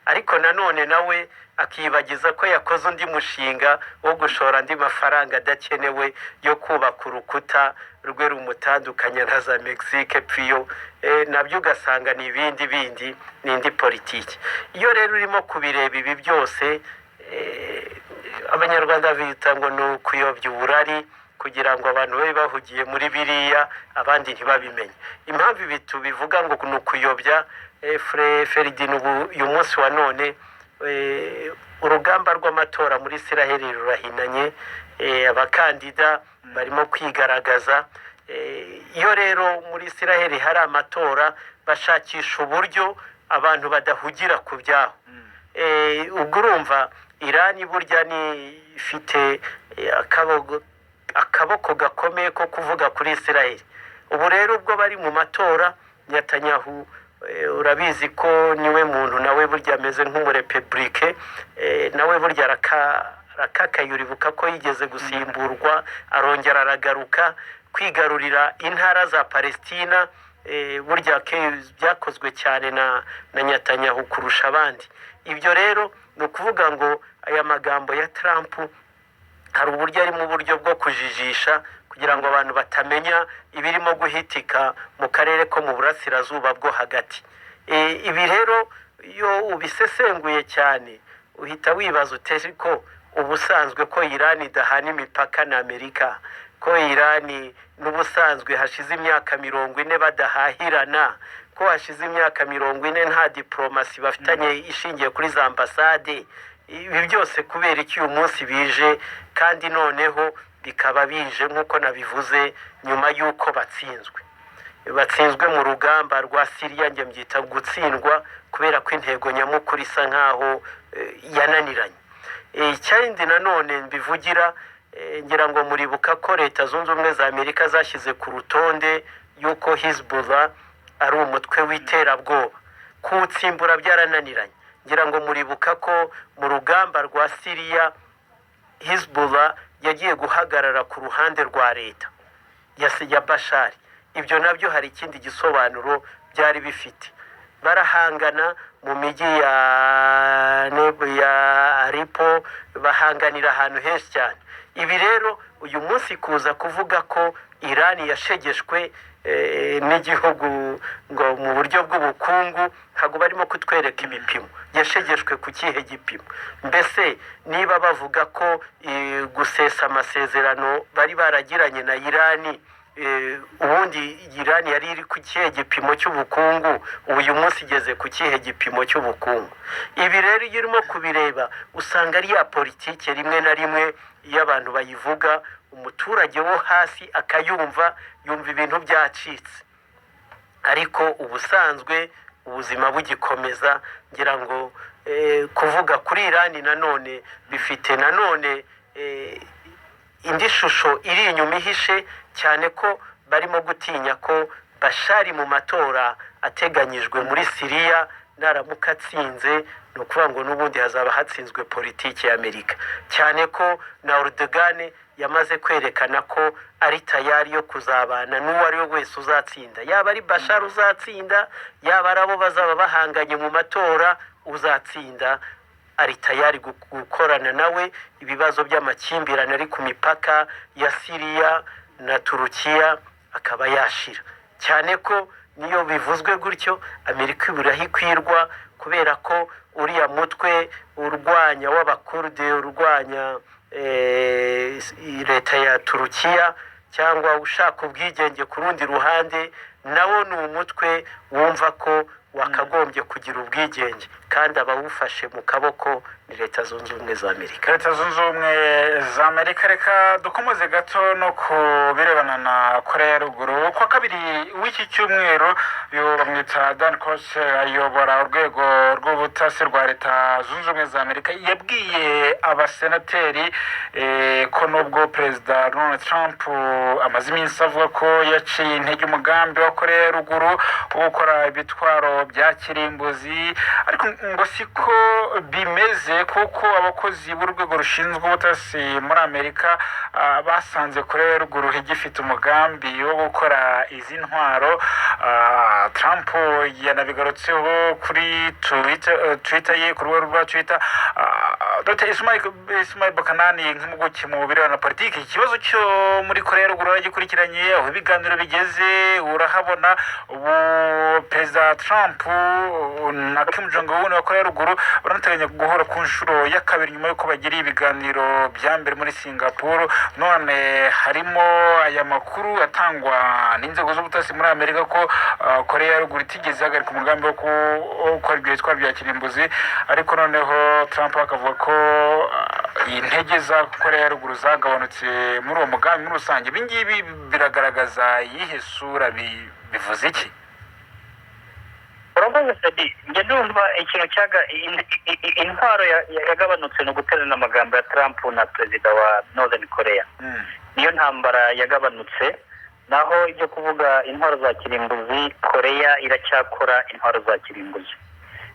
ariko nanone nawe akibagiza ko yakoze undi mushinga wo gushora andi mafaranga adakenewe yo kubaka urukuta rwe rumutandukanya na za Mexique piyo, nabyo ugasanga ni ibindi n'indi politiki. Iyo rero urimo kubireba ibi byose, abanyarwanda bita ngo ni ukuyobya uburari kugira ngo abantu babe bahugiye muri biriya abandi ntibabimenye. Impamvu ibi tubivuga ngo ni ukuyobya, Feridin, uyu munsi wa none urugamba rw'amatora muri Isiraheli rurahinanye, abakandida barimo kwigaragaza. Iyo rero muri Isiraheli hari amatora bashakisha uburyo abantu badahugira ku byaho. Ubwo urumva Irani burya ni ifite akaboko gakomeye ko kuvuga kuri Isiraheli. Ubu rero ubwo bari mu matora, Netanyahu urabizi ko niwe muntu nawe burya ameze nk'umurepublike, nawe burya arakakayuribuka ko yigeze gusimburwa arongera aragaruka kwigarurira intara za Palestina. Burya byakozwe cyane na Netanyahu kurusha abandi. Ibyo rero ni ukuvuga ngo aya magambo ya Trump hari uburyo ari mu buryo bwo kujijisha kugira ngo abantu batamenya ibirimo guhitika mu karere ko mu burasirazuba bwo hagati. Ibi rero iyo ubisesenguye cyane uhita wibaza utese ko ubusanzwe ko Irani idahana imipaka na Amerika, ko Irani n'ubusanzwe hashize imyaka 40 badahahirana, ko hashize imyaka 40 nta diplomasi bafitanye ishingiye kuri za ambasade. Ibi byose kubera iki uyu munsi bije, kandi noneho bikaba bije nk'uko nabivuze nyuma y'uko batsinzwe mu rugamba rwa Syria. Njye mbyita gutsindwa kubera ko intego nyamukuru isa nkaho yananiranye. Icyindi nanone mbivugira, ngira ngo muribuka ko Leta Zunze Ubumwe za Amerika zashyize ku rutonde yuko Hezbollah ari umutwe w'iterabwoba, kuwutsimbura byarananiranye. Ngira ngo muribuka ko mu rugamba rwa Syria Hezbollah yagiye guhagarara ku ruhande rwa leta ya Bashar. Ibyo nabyo hari ikindi gisobanuro byari bifite. Barahangana mu migi ya Aleppo, bahanganira ahantu henshi cyane. Ibi rero uyu munsi kuza kuvuga ko Irani yashegeshwe n'igihugu ngo mu buryo bw'ubukungu, ntabwo barimo kutwereka ibipimo. Yashegeshwe ku kihe gipimo? Mbese niba bavuga ko gusesa amasezerano bari baragiranye na Irani, ubundi Irani yari iri ku kihe gipimo cy'ubukungu, uyu munsi igeze ku kihe gipimo cy'ubukungu? Ibi rero iyo urimo kubireba usanga ari ya politike rimwe na rimwe iyo abantu bayivuga umuturage wo hasi akayumva, yumva ibintu byacitse, ariko ubusanzwe ubuzima bugikomeza. Ngira ngo kuvuga kuri Irani nanone bifite nanone indi shusho iri inyuma ihishe cyane, ko barimo gutinya ko Bashar mu matora ateganyijwe muri Syria naramuka atsinze, ni ukuvuga ngo n'ubundi hazaba hatsinzwe politiki ya Amerika, cyane ko na Erdogan yamaze kwerekana ko ari tayari yo kuzabana n'uwo ari we wese uzatsinda, yaba ari Bashar uzatsinda, yaba ari abo bazaba bahanganye mu matora uzatsinda, ari tayari gukorana nawe. Ibibazo by'amakimbirane ari ku mipaka ya Syria na Turukiya akaba yashira, cyane ko niyo bivuzwe gutyo Amerika iburaho ikwirwa kubera ko uriya mutwe urwanya w'abakurde urwanya leta ya Turukiya cyangwa ushaka ubwigenge ku rundi ruhande nawo ni umutwe wumva ko wakagombye kugira ubwigenge kandi abawufashe mu kaboko ni leta zunze ubumwe za Amerika. Leta zunze ubumwe za Amerika. Reka dukomeze gato no ku birebana na Korea ya Ruguru. Kwa kabiri w'iki cyumweru bamwita Dan Coats ayobora urwego rw'ubutasi rwa leta zunze ubumwe za Amerika yabwiye abasenateri ko nubwo perezida Donald Trump amaze iminsi avuga ko yaciye intege umugambi wa Korea ya Ruguru wo gukora ibitwaro bya kirimbuzi, ariko ngo siko bimeze kuko abakozi b'urwego rushinzwe ubutasi muri Amerika basanze Korea ya Ruguru igifite umugambi wo gukora izi ntwaro. Trump yanabigarutseho kuri Twitter ye, ku rubuga rwa Twitter. Dr. Ismail Bakanani nk'impuguke mu birebana na politiki, ikibazo cyo muri Korea ya Ruguru yagikurikiranye, aho ibiganiro bigeze urahabona. Ubu perezida Trump na Kim Jong Un wa Korea ya Ruguru barateganya guhora ku nshuro ya kabiri nyuma yuko bagiriye ibiganiro bya mbere muri Singapore. None harimo aya makuru atangwa n'inzego z'ubutasi muri Amerika ko Korea ya Ruguru itigeze ihagarika umugambi wo gukora ibitwaro bya kirimbuzi, ariko noneho Trump akavuga ko intege za Korea ya Ruguru zagabanutse muri uwo mugambi muri rusange. Ibi ngibi biragaragaza iyihe sura, bivuze iki? urakoze Sadi. Njye ndumva ikintu intwaro yagabanutse no guterana amagambo ya Trump na perezida wa Northern Korea. Niyo ntambara yagabanutse, naho ibyo kuvuga intwaro za kirimbuzi Korea iracyakora intwaro za kirimbuzi.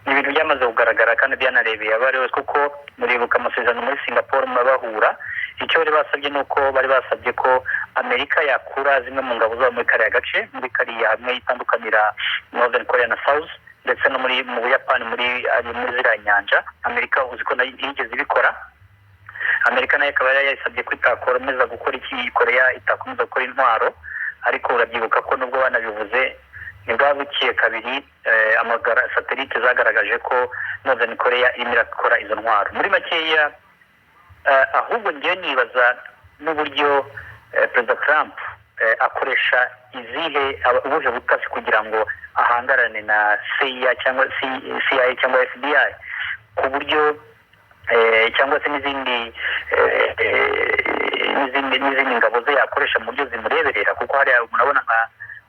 Ni ibintu byamaze kugaragara kandi byanarebeye abari bose, kuko muribuka amasezerano muri Singapore mabahura. Icyo bari basabye nuko bari basabye ko Amerika yakura zimwe mu ngabo zabo muri kariya gace, muri kariya hamwe itandukanira Northern Korea na South, ndetse no mu Buyapani muri ziriya nyanja. Amerika uzi ko yigeze ibikora. Amerika nayo ikaba yasabye ko itakomeza gukora iki, Korea itakomeza gukora intwaro, ariko urabyibuka ko nubwo banabivuze ntibwabukiye kabiri satelite zagaragaje ko Northern Korea irimo irakora izo ntwaro. Muri makeya ahubwo njyewe nibaza n'uburyo perezida Trump akoresha ubuhe butasi kugira ngo ahangarane na CIA cyangwa FBI, ku buryo cyangwa se n'izindi ngabo ze yakoresha mu buryo zimureberera, kuko hariya murabona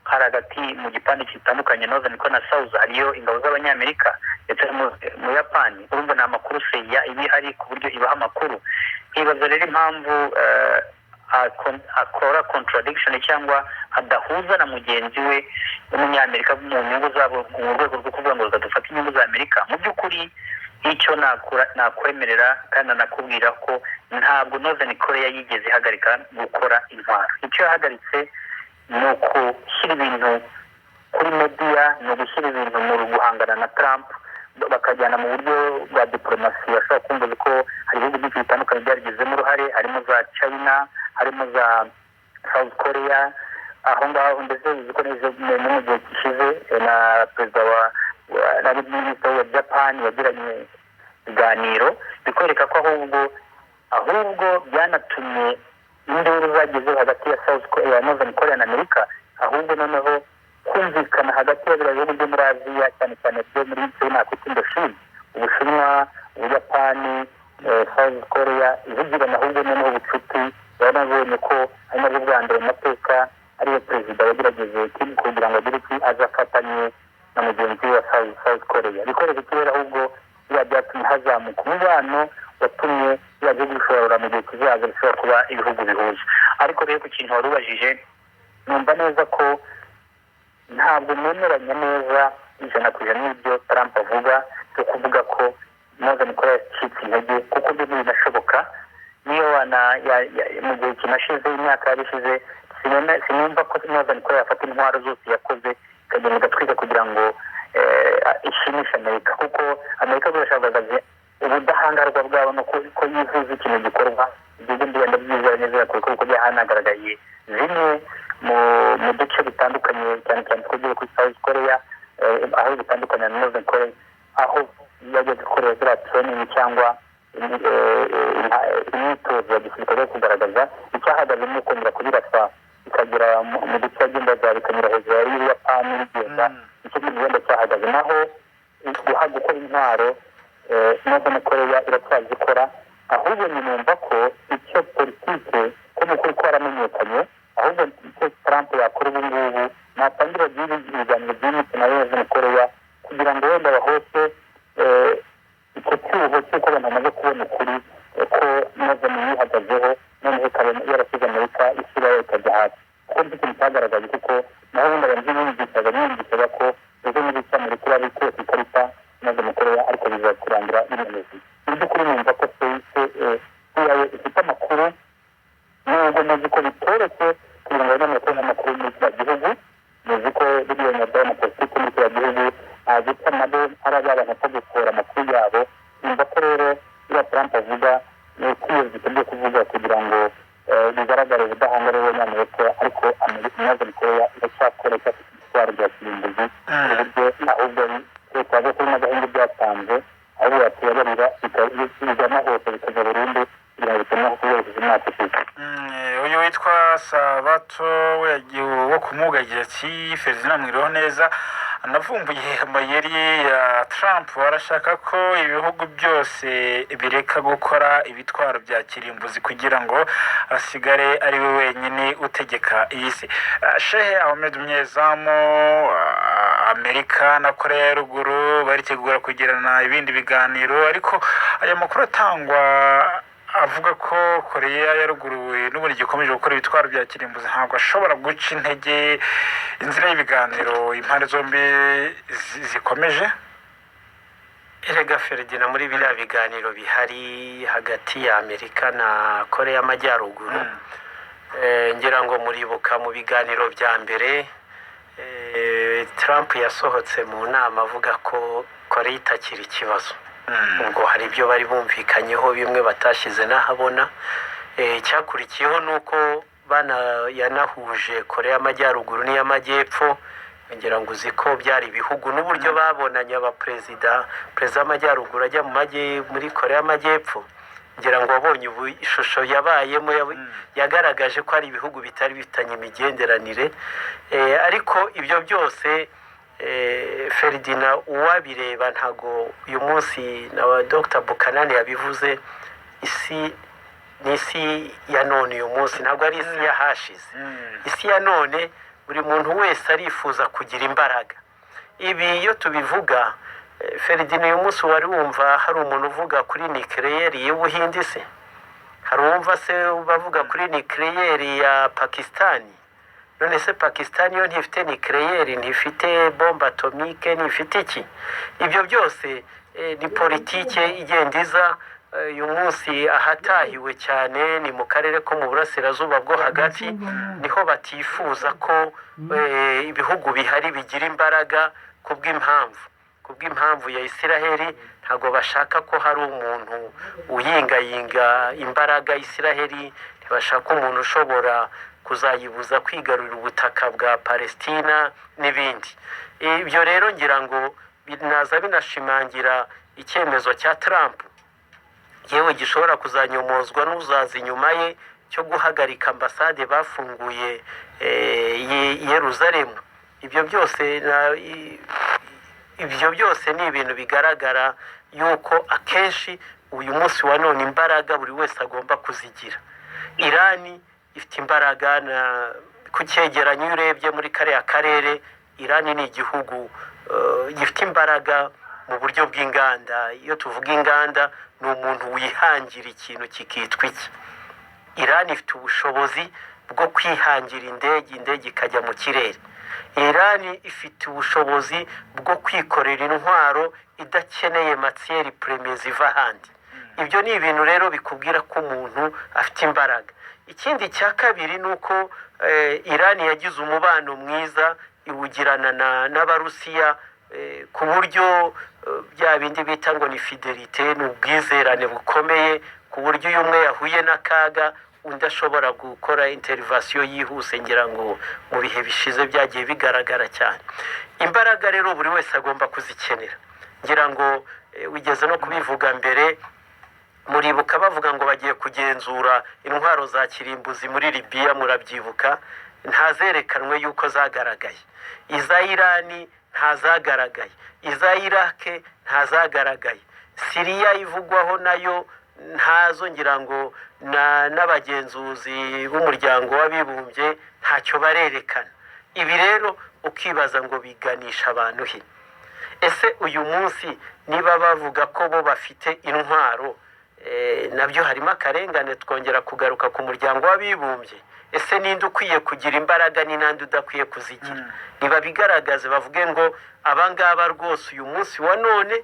hari hagati mu gipande kitandukanye Northern Korea na South hariyo ingabo z'abanyamerika, ndetse mu Buyapani urumva ni amakuru CIA iba ihari ku buryo ibaha amakuru. Nkibaza rero impamvu akora contradiction cyangwa adahuza na mugenzi we w'umunyamerika mu nyungu zabo, mu rwego rwo kuvuga ngo dufate inyungu za Amerika. Mu by'ukuri icyo nakwemerera kandi nakubwira ko ntabwo Northern Korea yigeze ihagarika gukora intwaro. Icyo yahagaritse ni ugushyira ibintu kuri media, ni ugushyira ibintu mu guhangana na Trump, bakajyana mu buryo bwa diplomasi. Bashobora kumva ko hari ibihugu byinshi bitandukanye byabigizemo uruhare, harimo za China, harimo za South Korea, aho ngaho ndetse uziko mu gihe gishize na perezida na minisitiri wa Japan yagiranye ibiganiro, bikwereka ko ahubwo byanatumye induru zagezeho hagati ya Northern Korea na Amerika, ahubwo noneho kumvikana hagati y'abihugu byo muri Aziya, cyane cyane byo muri China, Indochina, Ubushinwa, Ubuyapani, South Korea, ivugirana ahubwo noneho ubucuti. Banabonye ko ari nabwo bwa mbere mu mateka ariyo perezida wagerageje kugira ngo agire iki azafatanye na mugenzi we wa South Korea. Bikorera iki rero, ahubwo biba byatumye hazamuka umubano watumye biba bishobora mu gihe kizaza bishobora kuba ibihugu bihuza. Ariko rero ku kintu wari ubajije, numva neza ko ntabwo nemeranya neza ijana ku ijana n'ibyo Trump avuga, byo kuvuga ko Northern Korea yacitse intege, kuko byo binashoboka. Niyo mu gihe kinashize, imyaka yari ishize, sinumva ko Northern Korea yafata intwaro zose yakoze ikagenda igatwika kugira ngo ishimishe Amerika, kuko Amerika birashagaze ubudahangarwa bwabo no ko yifuza ikintu gikorwa. Ibyo ngibyo bigenda byizera neza kuko byahanagaragaye zimwe mu mu duce bitandukanye cyane cyane twegeye kuri South Korea aho bitandukanye na North Korea aho yageze gukorera ziriya training cyangwa imyitozo ya gisirikare yo kugaragaza icyahagaze mu kongera kubirasa ikagera mu duce by'imbaga bikanyura hejuru y'Ubuyapani bigenda icyo kigenda cyahagaze naho gukora intwaro North Korea iracyazikora ahubwo numva ko icyo politike ko mu kuri kwaramenyekanye ahubwo icyo Trump yakora ubu ngubu natangira ibiganiro byinshi na North Korea kugira ngo wenda bahose icyo cyuho cy'uko abantu bamaze kubona ukuri ko North yihagazeho noneho ikaba yarasize Amerika Israel ikajya hasi kuko nicyo kintu cyagaragaye kuko naho ubundi abantu biyumvishaga ko ejo muri Amerika bari kose ikarita North Korea ariko bizakurangira binemeze by'ukuri numva ko CIA ifite amakuru nubwo muzi ko bitoroshye kugira ngo bamenye ko amakuru muri kiriya gihugu muzi ko biriya na politiki muri kiriya gihugu gusa nabo ari abantu ko gukora amakuru yabo numva ko rero iyo Trump avuga kwiyumva ibyo kuvuga kugira ngo bigaragare ubudahangare bw'Amerika ariko North Korea iracyakoresha itwara rya kirimbuzi uburyo ahubwo twaje kuri n'agahinda byatanze ahubwo yatubabarira bikajyana hose bikaza burundu kugira ngo bitume kubera imyaka ishize uyu witwa Sabato wo kumugagira ati Ferdinand mwiriho neza anavumbuye amayeri ya Trump arashaka ko ibihugu byose bireka gukora ibitwaro bya kirimbuzi kugira ngo asigare ari we wenyine utegeka iyi si. Shehe Ahmed Munyezamu Amerika na Korea ya ruguru baritegura kugirana ibindi biganiro ariko aya makuru atangwa avuga ko Korea ya ruguru n'ubundi gikomeje gukora ibitwaro bya kirimbuzi ntabwo ashobora guca intege inzira y'ibiganiro impande zombi zikomeje. Erega Ferdinand muri biriya biganiro bihari hagati ya Amerika na Korea y'Amajyaruguru ngira ngo muribuka mu biganiro bya mbere Trump yasohotse mu nama avuga ko Korea itakiri ikibazo ubwo hari ibyo bari bumvikanyeho bimwe batashyize n'ahabona cyakurikiyeho nuko yanahuje Korea y'Amajyaruguru n'iy'Amajyepfo ngira ngo uzi ko byari ibihugu n'uburyo babonanye perezida w'Amajyaruguru ajya muri Korea y'Amajyepfo ngira ngo wabonye ubu ishusho yabayemo yagaragaje ko ari ibihugu bitari bifitanye imigenderanire ariko ibyo byose Ferdinand uwabireba ntago uyu munsi na Dr. Buchanan yabivuze isi ya none uyu munsi ntabwo ari isi yahashize isi ya none buri muntu wese arifuza kugira imbaraga ibi iyo tubivuga Ferdinand uyu munsi wari wumva hari umuntu uvuga kuri nucleaire y'Ubuhindi se hari uwumva se bavuga kuri nucleaire ya Pakistani none se Pakistani yo ntifite nucleaire ntifite bombe atomique ntifite iki ibyo byose ni politike igenda iza uyu munsi ahatahiwe cyane ni mu karere ko mu burasirazuba bwo hagati niho batifuza ko ibihugu bihari bigira imbaraga kubw'impamvu ya Israel ntago bashaka ko hari umuntu uyingayinga imbaraga Israel ntibashaka umuntu ushobora kuzayibuza kwigarurira ubutaka bwa Palestina n'ibindi ibyo rero ngira ngo binaza binashimangira icyemezo cya Trump yewe gishobora kuzanyomozwa n'uzaza inyuma ye cyo guhagarika ambasade bafunguye Yerusalemu ibyo byose ni ibintu bigaragara yuko akenshi uyu munsi wa none imbaraga buri wese agomba kuzigira. Irani ifite imbaraga ku cyegeranyo iyo urebye muri kariya karere Irani ni igihugu gifite imbaraga mu buryo bw'inganda. Iyo tuvuga inganda ni umuntu wihangira ikintu kikitwa iki. Irani ifite ubushobozi bwo kwihangira indege ikajya mu kirere. Irani ifite ubushobozi bwo kwikorera intwaro idakeneye matière première ziva ahandi. Ibyo ni ibintu rero bikubwira ko umuntu afite imbaraga. Ikindi cya kabiri ni uko Irani yagize umubano mwiza iwugirana n'Abarusiya ku buryo bya bindi bita ngo ni fidelite, ni ubwizerane bukomeye, ku buryo uyu umwe yahuye n'akaga undi ashobora gukora interivasiyo yihuse, ngira ngo mu bihe bishize byagiye bigaragara cyane. Imbaraga rero buri wese agomba kuzikenera, ngira ngo wigeze no kubivuga mbere, muribuka bavuga ngo bagiye kugenzura intwaro za kirimbuzi muri Libya, murabyibuka, ntazerekanwe yuko zagaragaye. Iza Irani ntazagaragaye, iza Irake ntazagaragaye, Siriya ivugwaho nayo ntazo, ngira ngo n'abagenzuzi b'umuryango w'abibumbye ntacyo barerekana. Ibi rero ukibaza ngo biganisha abantu he? Ese uyu munsi niba bavuga ko bo bafite intwaro, nabyo harimo akarengane, twongera kugaruka ku muryango w'abibumbye. Ese ninde ukwiye kugira imbaraga ni nande udakwiye kuzigira? Niba bigaragaze bavuge ngo abangaba rwose uyu munsi wa none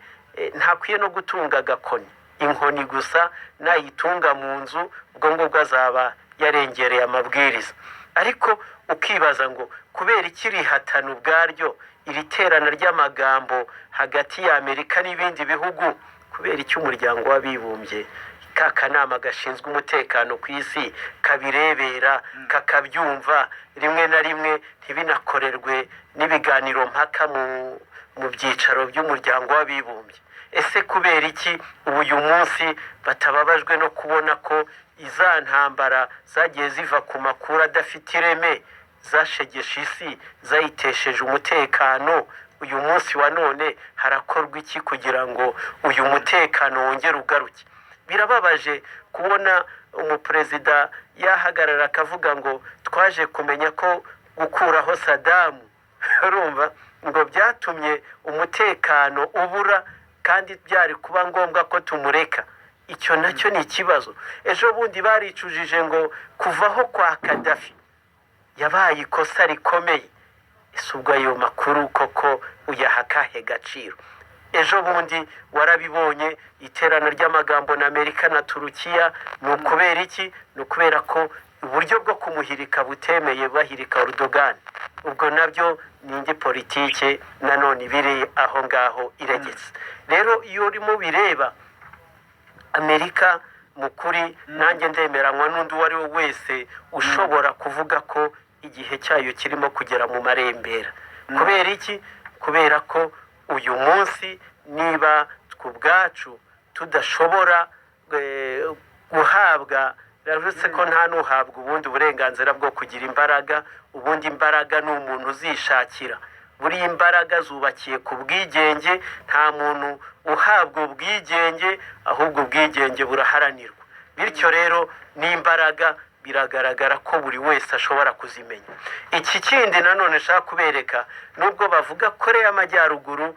ntakwiye no gutunga agakoni, inkoni gusa nayitunga mu nzu, ubwo ngubwo azaba yarengereye amabwiriza. Ariko ukibaza ngo kubera ikirihatana ubwaryo, iri terana ry'amagambo hagati ya Amerika n'ibindi bihugu, kubera icyo umuryango w'abibumbye ka kanama gashinzwe umutekano ku isi kabirebera kakabyumva, rimwe na rimwe ntibinakorerwe n'ibiganiro mpaka mu byicaro by'umuryango w'abibumbye? Ese kubera iki uyu munsi batababajwe no kubona ko iza ntambara zagiye ziva ku makuru adafite ireme, zashegeshe isi, zayitesheje umutekano? Uyu munsi wa none harakorwa iki kugira ngo uyu mutekano wongere ugaruke? Birababaje kubona umuperezida yahagarara akavuga ngo twaje kumenya ko gukuraho Saddam urumva ngo byatumye umutekano ubura, kandi byari kuba ngombwa ko tumureka. Icyo nacyo ni ikibazo. Ejo bundi baricujije ngo kuvaho kwa Gaddafi yabaye ikosa rikomeye. Ese ubwo ayo makuru koko uyaha akahe gaciro? Ejo bundi warabibonye, iterana ry'amagambo na Amerika na Turukiya. Ni ukubera iki? Ni ukubera ko uburyo bwo kumuhirika butemeye bahirika Erdogan. Ubwo nabyo ni indi politike nanone ibiri aho ngaho iregetse. Rero iyo urimo bireba Amerika mukuri, nanjye ndemeranywa n'undi uwo ari we wese ushobora kuvuga ko igihe cyayo kirimo kugera mu marembera. Kubera iki? Kubera ko uyu munsi niba twubwacu tudashobora guhabwa, uretse ko nta n'uhabwa ubundi burenganzira bwo kugira imbaraga, ubundi imbaraga ni umuntu uzishakira. Buri imbaraga zubakiye ku bwigenge, nta muntu uhabwa ubwigenge, ahubwo ubwigenge buraharanirwa. Bityo rero n'imbaraga biragaragara ko buri wese ashobora kuzimenya. Iki kindi nanone nshaka kubereka, nubwo bavuga Korea y'Amajyaruguru,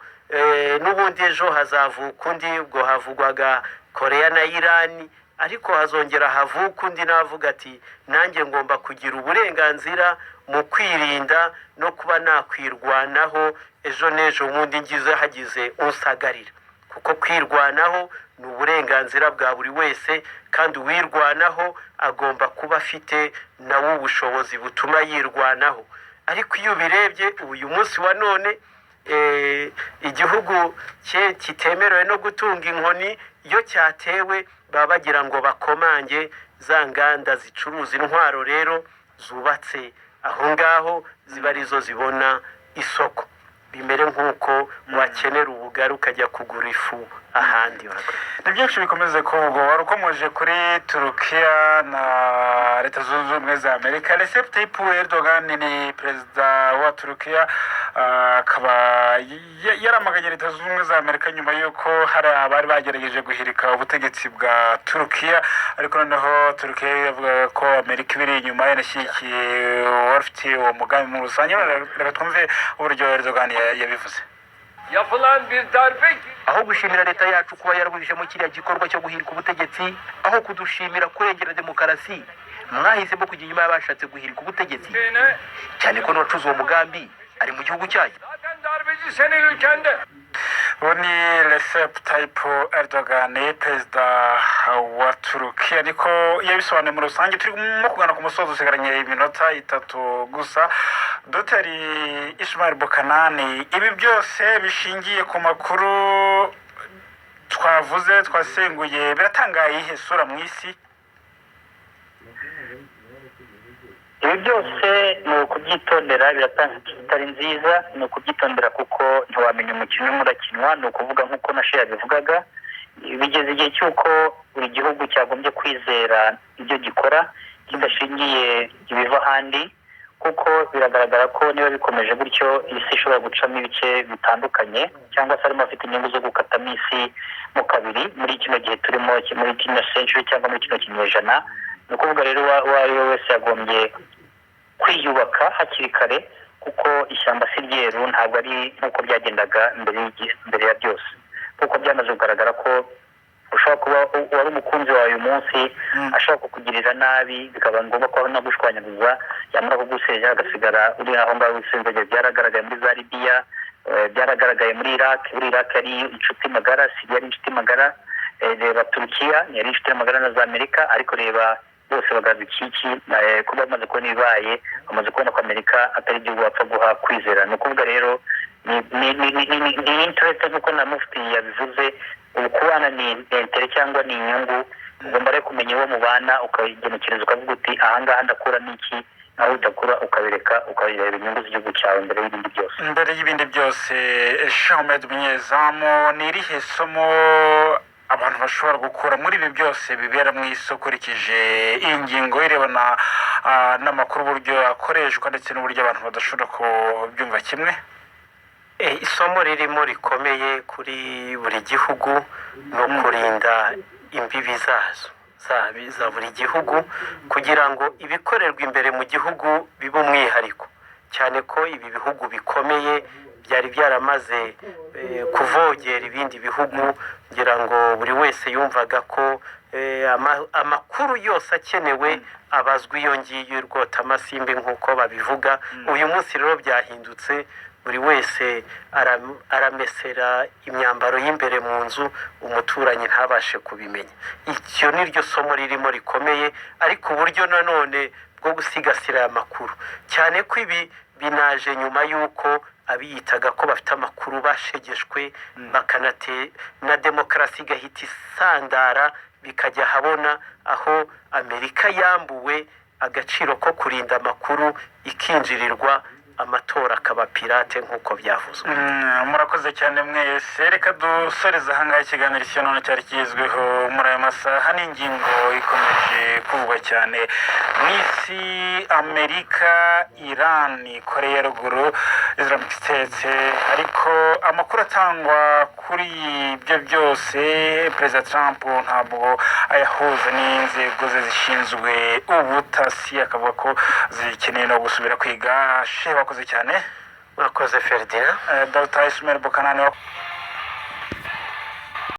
n'ubundi ejo hazavuka undi, ubwo havugwaga Korea na Irani, ariko hazongera havuka undi navuga ati nanjye ngomba kugira uburenganzira mu kwirinda no kuba nakwirwanaho ejo n'ejo bundi ngize hagize unsagarira. Kuko kwirwanaho ni uburenganzira bwa buri wese, kandi uwirwanaho agomba kuba afite nawe ubushobozi butuma yirwanaho. Ariko iyo birebye uyu munsi wa none, igihugu kitemerewe no gutunga inkoni, iyo cyatewe baba bagira ngo bakomange za nganda zicuruza intwaro rero zubatse aho ngaho, ziba arizo zibona isoko. Bimere nk'uko wakenera ubugari ukajya kugura ifu ahandi. Ni byinshi bikomeze kuvugwa. Wari ukomeje kuri Turukiya na Leta Zunze Ubumwe za Amerika. Recep Tayyip Erdogan ni perezida wa Turukiya, akaba yaramaganye Leta Zunze Ubumwe za Amerika nyuma y'uko hari abari bagerageje guhirika ubutegetsi bwa Turukiya, ariko noneho Turukiya yavuga ko Amerika ibiri inyuma yanashyigikiye uwafite uwo mugambi mu rusange. Reka twumve uburyo Erdogan yabivuze. Yapılan bir darbe, aho gushimira leta yacu kuba yarabujijemo kiriya gikorwa cyo guhirika ubutegetsi, aho kudushimira kurengera demokarasi, mwahisemo kujya inyuma y'abashatse guhirika ubutegetsi, cyane ko n'uwacuze uwo mugambi ari mu gihugu cyayo. zaten darbeci senin ülkende. Ubu ni Recep Tayyip Erdogan, perezida wa Turukiya, ariko yabisobanuye muri rusange. Turimo kugana ku musozo, usigaranye iminota 3 gusa. Dr. Ismail Bokanani, ibi byose bishingiye ku makuru twavuze twasenguye, biratangaye ihe sura mu isi? ibi byose ni ukubyitondera, biratanga itari nziza, ni ukubyitondera kuko ntiwamenya umukino urimo urakinwa. Ni ukuvuga nk'uko na sheya bivugaga, bigeze igihe cy'uko buri gihugu cyagombye kwizera ibyo gikora kidashingiye ibiva ahandi, kuko biragaragara ko niba bikomeje gutyo isi ishobora gucamo ibice bitandukanye, cyangwa se harimo afite inyungu zo gukatamo isi mu kabiri muri kino gihe turimo, muri kino century cyangwa muri kino kinyejana. ni ukuvuga rero uwo ari we wese yagombye kwiyubaka hakiri kare, kuko ishyamba si ryeru, ntabwo ari nk'uko byagendaga mbere ya byose, kuko byamaze kugaragara ko ushobora kuba wari umukunzi wawe uyu munsi ashobora kukugirira nabi, bikaba ngombwa ko no gushwanyaguza, yamara kugusezera agasigara uri aho ngaho wisenzege. Byaragaragaye muri za Libya, byaragaragaye muri Iraq. Muri Iraq yari inshuti magara, Syria yari inshuti magara, reba Turukiya yari inshuti magara na za Amerika, ariko reba bose bagarukiye iki, kuba bamaze kubona ibibaye, bamaze kubona ko Amerika atari igihugu bapfa guha kwizera. ni ukuvuga rero ni interest nk'uko na mufti yabivuze, kubana ni intere cyangwa ni inyungu. Ugomba rero kumenya uwo mubana, ukagenekereza ukavuga uti ahangaha ndakura n'iki, aho udakura ukabireka, ukareba inyungu z'igihugu cyawe mbere y'ibindi byose. Mbere y'ibindi byose, Ahmed Munyezamu, ni irihe somo abantu bashobora gukura muri ibi byose bibera mu isoko, ukurikije iyi ngingo irebana n'amakuru, uburyo akoreshwa ndetse n'uburyo abantu badashobora kubyumva kimwe? Isomo ririmo rikomeye kuri buri gihugu no kurinda imbibi za buri gihugu, kugira ngo ibikorerwa imbere mu gihugu bibe umwihariko, cyane ko ibi bihugu bikomeye byari byaramaze kuvogera ibindi bihugu, ngira ngo buri wese yumvaga ko amakuru yose akenewe abazwa iyo ngiyo rwota amasimbi nk'uko babivuga. Uyu munsi rero byahindutse, buri wese aramesera imyambaro y'imbere mu nzu, umuturanyi ntabashe kubimenya. Icyo ni ryo somo ririmo rikomeye, ariko uburyo nanone bwo gusigasira aya makuru, cyane ko ibi binaje nyuma y'uko abiyitaga ko bafite amakuru bashegeshwe, na demokarasi igahita isandara, bikajya habona aho Amerika yambuwe agaciro ko kurinda amakuru, ikinjirirwa amatora akaba pirate nk'uko byavuzwe. Murakoze cyane mwese, reka dusoreze ahangaha ikiganiro cy'inone cyari kigezweho muri aya masaha. n'ingingo ikomeje kuvugwa cyane mu isi: Amerika, Iran, Korea ya ruguru, Islamic State. Ariko amakuru atangwa kuri ibyo byose, Perezida Trump ntabwo ayahuza n'inzego ze zishinzwe ubutasi, akavuga ko zikeneye no gusubira kwiga. Wakoze cyane. Murakoze Ferdinand. Dr. Ismail Bukanani.